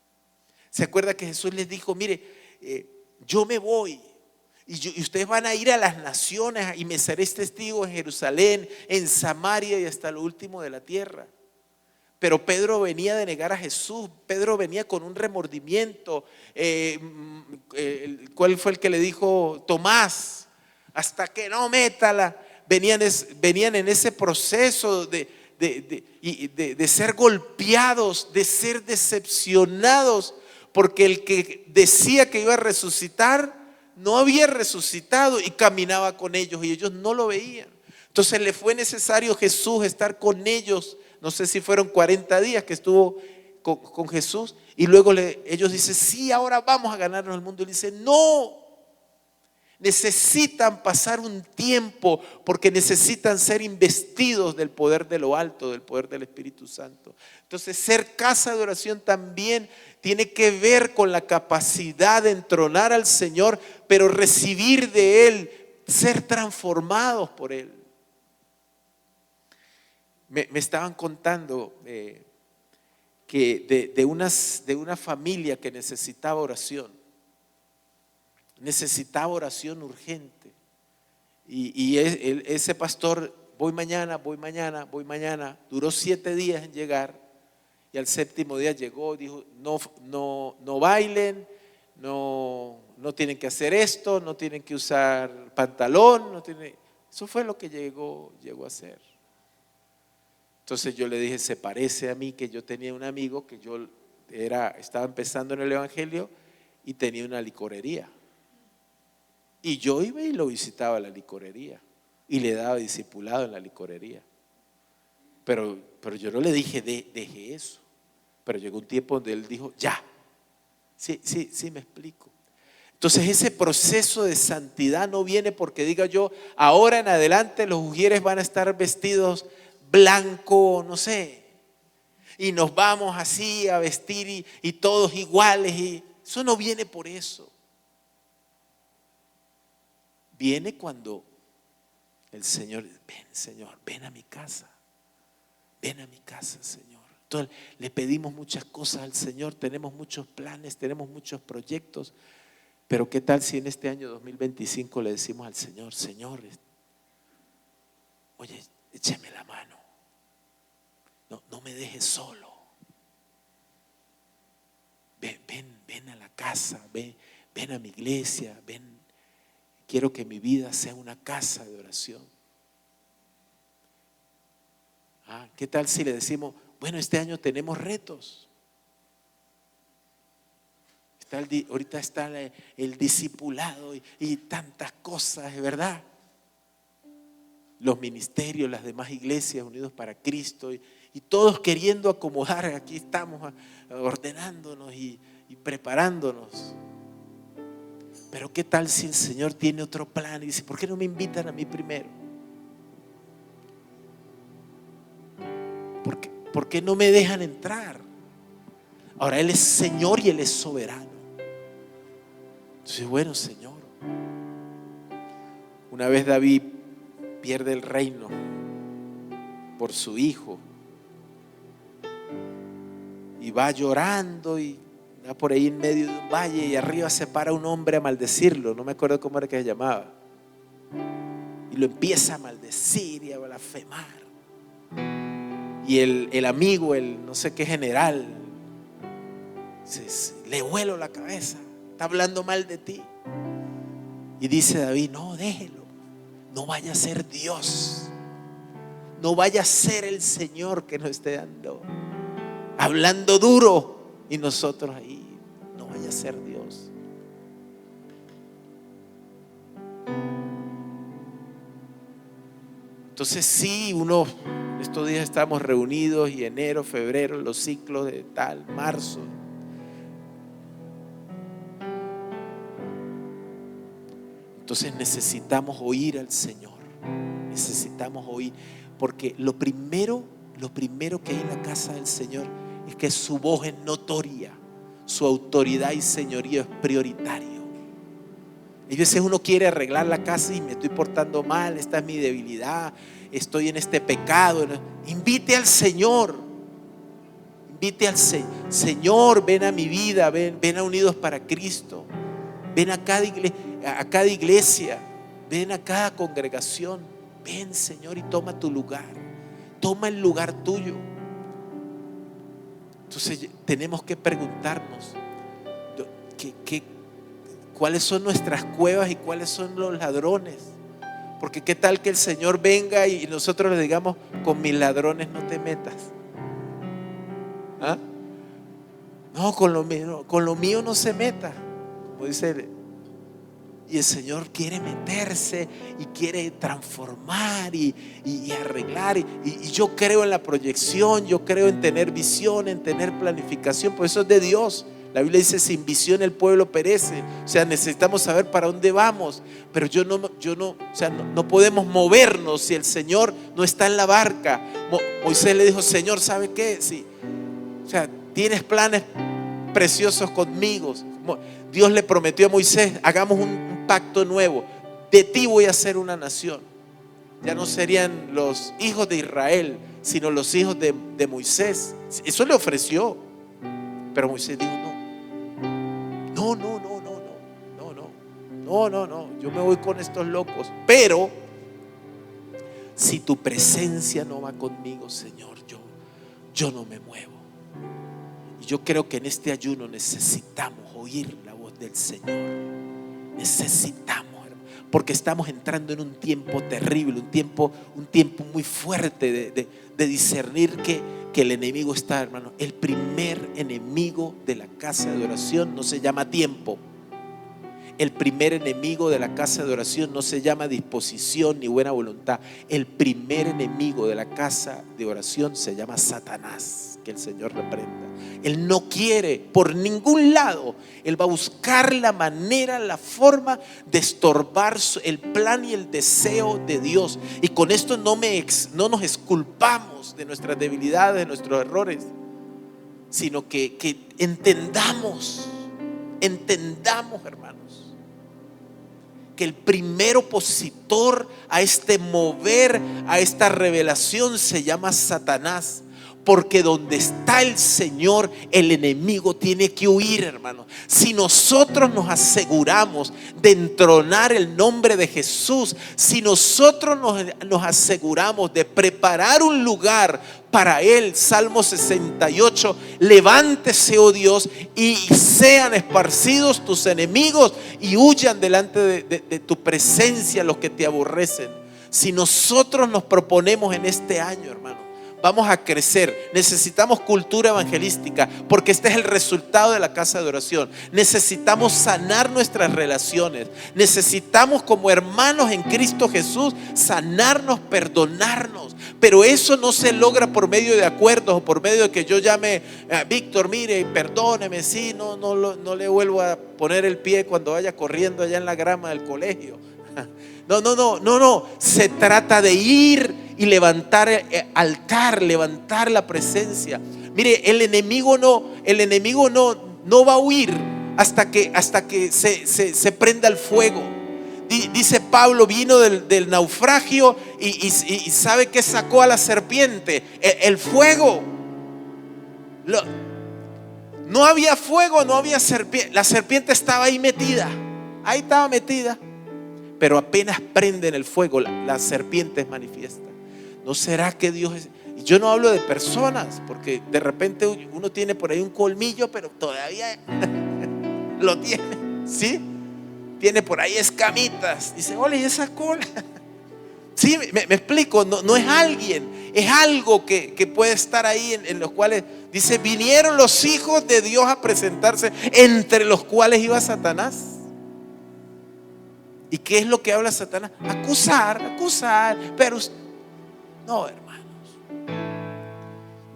¿Se acuerda que Jesús les dijo, mire, yo me voy y ustedes van a ir a las naciones y me seréis testigos en Jerusalén, en Samaria y hasta lo último de la tierra? Pero Pedro venía de negar a Jesús. Pedro venía con un remordimiento. ¿Cuál fue el que le dijo? Tomás, hasta que no métala. Venían en ese proceso de ser golpeados, de ser decepcionados, porque el que decía que iba a resucitar no había resucitado y caminaba con ellos y ellos no lo veían. Entonces le fue necesario Jesús estar con ellos. No sé si fueron 40 días que estuvo con Jesús. Y luego ellos dicen, sí, ahora vamos a ganarnos el mundo. Y él dice, no. Necesitan pasar un tiempo porque necesitan ser investidos del poder de lo alto, del poder del Espíritu Santo. Entonces, ser casa de oración también tiene que ver con la capacidad de entronar al Señor, pero recibir de Él, ser transformados por Él. Me estaban contando que de una familia que necesitaba oración urgente. ese pastor, voy mañana, duró 7 días en llegar, y al 7.º día llegó y dijo, no bailen, no tienen que hacer esto, no tienen que usar pantalón, eso fue lo que llegó a hacer. Entonces yo le dije, se parece a mí que yo tenía un amigo que estaba empezando en el evangelio y tenía una licorería. Y yo iba y lo visitaba a la licorería y le daba discipulado en la licorería. Pero yo no le dije, deje eso. Pero llegó un tiempo donde él dijo, ya. Sí, me explico. Entonces ese proceso de santidad no viene porque diga yo, ahora en adelante los ujieres van a estar vestidos blanco, no sé, y nos vamos así a vestir y todos iguales. Y eso no viene por eso. Viene cuando el Señor, ven Señor, ven a mi casa, Señor. Entonces le pedimos muchas cosas al Señor, tenemos muchos planes, tenemos muchos proyectos, pero ¿qué tal si en este año 2025 le decimos al Señor, Señor, oye, échame la mano, no me dejes solo, ven a la casa, ven a mi iglesia, quiero que mi vida sea una casa de oración. ¿Qué tal si le decimos, bueno, este año tenemos retos? Ahorita está el discipulado y tantas cosas, ¿verdad? Los ministerios, las demás iglesias unidos para Cristo y todos queriendo acomodar. Aquí estamos ordenándonos y preparándonos. Pero ¿qué tal si el Señor tiene otro plan y dice, ¿por qué no me invitan a mí primero? ¿Por qué no me dejan entrar? Ahora Él es Señor y Él es soberano. Entonces, bueno, Señor. Una vez David pierde el reino por su hijo y va llorando y va por ahí en medio de un valle y arriba se para un hombre a maldecirlo, no me acuerdo cómo era que se llamaba, y lo empieza a maldecir y a blasfemar. Y el amigo, el no sé qué general, le vuelo la cabeza, está hablando mal de ti. Y dice David, no, déjelo, no vaya a ser Dios, no vaya a ser el Señor que nos esté hablando duro y nosotros ahí, no vaya a ser Dios. Entonces sí, estos días estamos reunidos y enero, febrero, los ciclos de tal, marzo. Entonces necesitamos oír al Señor, necesitamos oír, porque lo primero que hay en la casa del Señor es que su voz es notoria, su autoridad y señorío es prioritario. Y a veces uno quiere arreglar la casa y me estoy portando mal, esta es mi debilidad, estoy en este pecado. Invite al Señor, Señor, ven a mi vida, ven a Unidos para Cristo, ven a cada iglesia, ven a cada congregación, ven Señor y toma tu lugar, toma el lugar tuyo. Entonces tenemos que preguntarnos cuáles son nuestras cuevas y cuáles son los ladrones. Porque qué tal que el Señor venga y nosotros le digamos, con mis ladrones no te metas. No, con lo mío no se meta, como dice él. Y el Señor quiere meterse y quiere transformar y arreglar. Y yo creo en la proyección, yo creo en tener visión, en tener planificación. Por eso es de Dios. La Biblia dice, sin visión el pueblo perece. O sea, necesitamos saber para dónde vamos. Pero no podemos movernos si el Señor no está en la barca. Moisés le dijo, Señor, ¿sabe qué? Sí. O sea, tienes planes preciosos conmigo. Dios le prometió a Moisés, hagamos un pacto nuevo. De ti voy a hacer una nación. Ya no serían los hijos de Israel, sino los hijos de Moisés. Eso le ofreció. Pero Moisés dijo, no, no, yo me voy con estos locos. Pero si tu presencia no va conmigo, Señor, yo no me muevo. Y yo creo que en este ayuno necesitamos oír la voz del Señor. Necesitamos, porque estamos entrando en un tiempo terrible, un tiempo muy fuerte de discernir que el enemigo está, hermano. El primer enemigo de la casa de oración no se llama tiempo. El primer enemigo de la casa de oración no se llama disposición ni buena voluntad. El primer enemigo de la casa de oración se llama Satanás. Que el Señor reprenda. Él no quiere por ningún lado. Él va a buscar la manera, la forma de estorbar el plan y el deseo de Dios. Y con esto no nos exculpamos de nuestras debilidades, de nuestros errores, sino que entendamos, hermanos, que el primer opositor a este mover, a esta revelación, se llama Satanás. Porque donde está el Señor, el enemigo tiene que huir, hermano. Si nosotros nos aseguramos de entronar el nombre de Jesús, si nosotros nos aseguramos de preparar un lugar para Él, Salmo 68, levántese, oh Dios, y sean esparcidos tus enemigos y huyan delante de tu presencia los que te aborrecen. Si nosotros nos proponemos en este año, hermano, vamos a crecer. Necesitamos cultura evangelística, porque este es el resultado de la casa de oración. Necesitamos sanar nuestras relaciones. Necesitamos, como hermanos en Cristo Jesús, sanarnos, perdonarnos. Pero eso no se logra por medio de acuerdos o por medio de que yo llame a Víctor, mire, perdóneme, sí, no le vuelvo a poner el pie cuando vaya corriendo allá en la grama del colegio. No. Se trata de ir y levantar altar, levantar la presencia. Mire, el enemigo no va a huir hasta que se prenda el fuego. Dice Pablo, vino del naufragio y ¿sabe qué sacó a la serpiente? El fuego. No había fuego, no había serpiente. La serpiente estaba ahí metida. Ahí estaba metida. Pero apenas prenden el fuego, la serpiente es manifiesta. ¿No será que Dios es? Y yo no hablo de personas, porque de repente uno tiene por ahí un colmillo, pero todavía lo tiene, ¿sí? Tiene por ahí escamitas. Dice, ole, ¿y esa cola? Sí, me explico, no es alguien, es algo que puede estar ahí en los cuales dice, vinieron los hijos de Dios a presentarse, entre los cuales iba Satanás. ¿Y qué es lo que habla Satanás? Acusar, pero no, hermanos,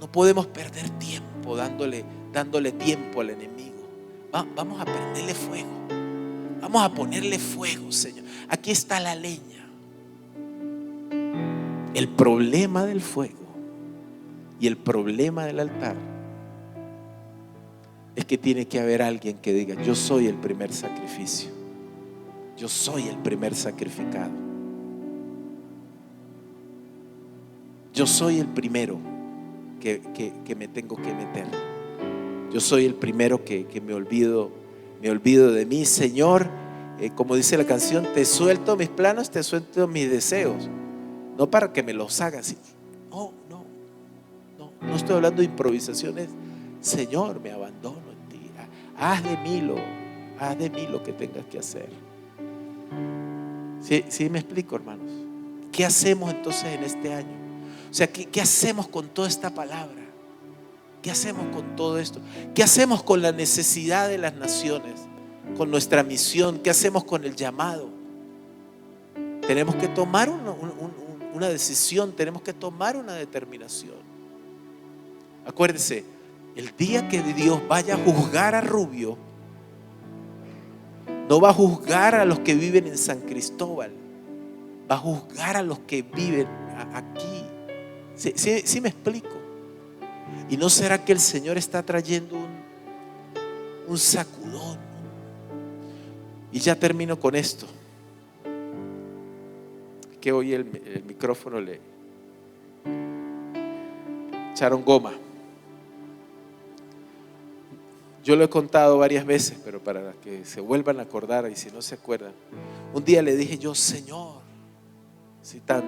no podemos perder tiempo dándole tiempo al enemigo. Vamos a prenderle fuego, vamos a ponerle fuego, Señor. Aquí está la leña. El problema del fuego y el problema del altar es que tiene que haber alguien que diga, yo soy el primer sacrificio. Yo soy el primer sacrificado. Yo soy el primero que me tengo que meter. Yo soy el primero que me olvido de mí, Señor. Como dice la canción, te suelto mis planos, te suelto mis deseos. No para que me los hagas. No estoy hablando de improvisaciones. Señor, me abandono en ti. Haz de mí lo que tengas que hacer. ¿Sí me explico, hermanos? ¿Qué hacemos entonces en este año? O sea, ¿qué hacemos con toda esta palabra? ¿Qué hacemos con todo esto? ¿Qué hacemos con la necesidad de las naciones? Con nuestra misión. ¿Qué hacemos con el llamado? Tenemos que tomar una decisión, tenemos que tomar una determinación. Acuérdese, el día que Dios vaya a juzgar a Rubio, no va a juzgar a los que viven en San Cristóbal, va a juzgar a los que viven aquí. ¿Sí me explico? ¿Y no será que el Señor está trayendo un sacudón? Y ya termino con esto, que hoy el micrófono le echaron goma. Yo lo he contado varias veces, pero para que se vuelvan a acordar y si no se acuerdan, un día le dije yo: Señor, así tan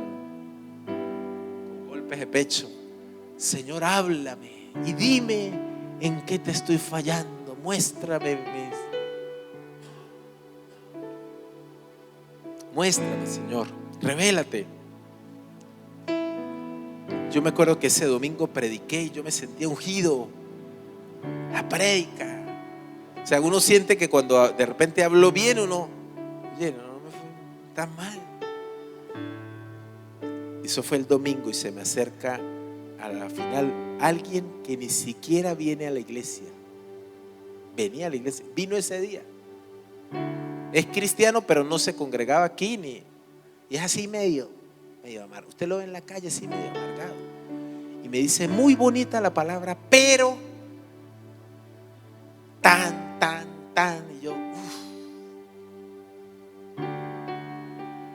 con golpes de pecho, Señor, háblame y dime en qué te estoy fallando, muéstrame, Señor, revélate. Yo me acuerdo que ese domingo prediqué y yo me sentía ungido. La prédica, o sea, uno siente que cuando de repente habló bien, uno, oye, no me fue tan mal. Eso fue el domingo y se me acerca a la final alguien que ni siquiera viene a la iglesia. Venía a la iglesia, vino ese día. Es cristiano, pero no se congregaba aquí ni, y es así medio amargado. Usted lo ve en la calle así medio amargado. Y me dice: muy bonita la palabra, pero tan. Y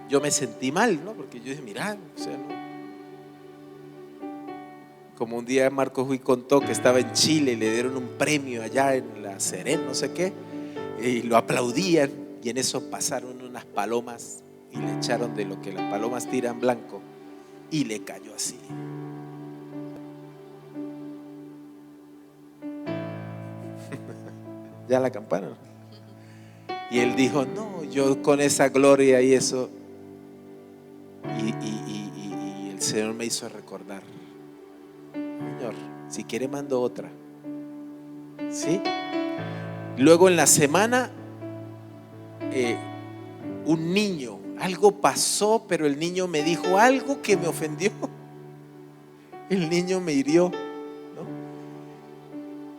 yo me sentí mal, ¿no? Porque yo dije: mira, o sea, no. Como un día Marcos Huy contó que estaba en Chile y le dieron un premio allá en la Serena, no sé qué, y lo aplaudían, y en eso pasaron unas palomas y le echaron de lo que las palomas tiran blanco y le cayó así. Ya la campana, ¿no? Y él dijo: no, yo con esa gloria y eso. Y el Señor me hizo recordar: Señor, si quiere mando otra. ¿Sí? Luego en la semana un niño, algo pasó, pero el niño me dijo algo que me ofendió. El niño me hirió, ¿no?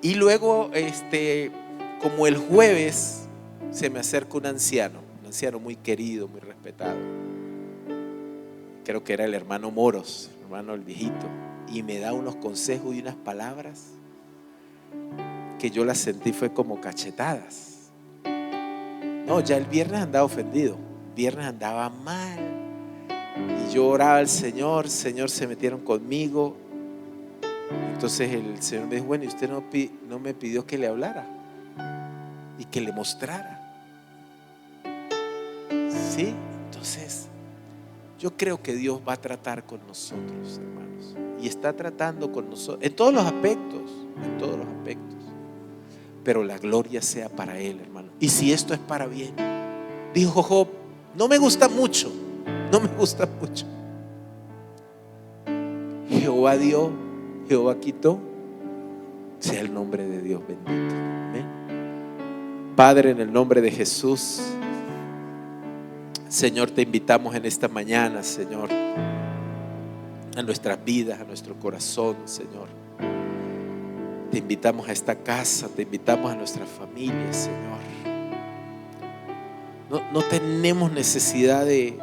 Y luego como el jueves se me acerca un anciano muy querido, muy respetado. Creo que era el hermano Moros, hermano el viejito, y me da unos consejos y unas palabras que yo las sentí fue como cachetadas. No, ya el viernes andaba ofendido, el viernes andaba mal, y yo oraba al Señor, se metieron conmigo. Entonces el Señor me dijo: bueno, y usted no me pidió que le hablara y que le mostrara. ¿Sí? Entonces yo creo que Dios va a tratar con nosotros, hermanos, y está tratando con nosotros en todos los aspectos, pero la gloria sea para Él, hermano. Y si esto es para bien, dijo Job: no me gusta mucho. Jehová dio, Jehová quitó, sea el nombre de Dios bendito. Amén. Padre, en el nombre de Jesús, Señor, te invitamos en esta mañana, Señor, a nuestras vidas, a nuestro corazón, Señor. Te invitamos a esta casa, te invitamos a nuestras familias, Señor. No tenemos necesidad de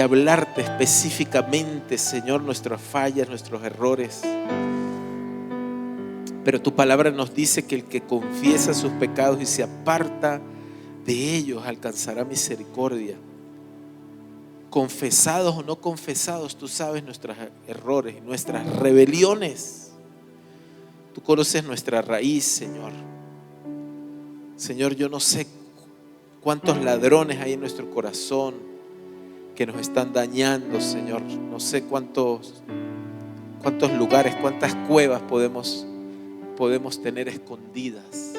hablarte específicamente, Señor, nuestras fallas, nuestros errores. Pero tu palabra nos dice que el que confiesa sus pecados y se aparta de ellos alcanzará misericordia. Confesados o no confesados, tú sabes nuestros errores, nuestras rebeliones. Tú conoces nuestra raíz, Señor. Señor, yo no sé cuántos ladrones hay en nuestro corazón que nos están dañando, Señor. No sé cuántos lugares, cuántas cuevas podemos tener escondidas.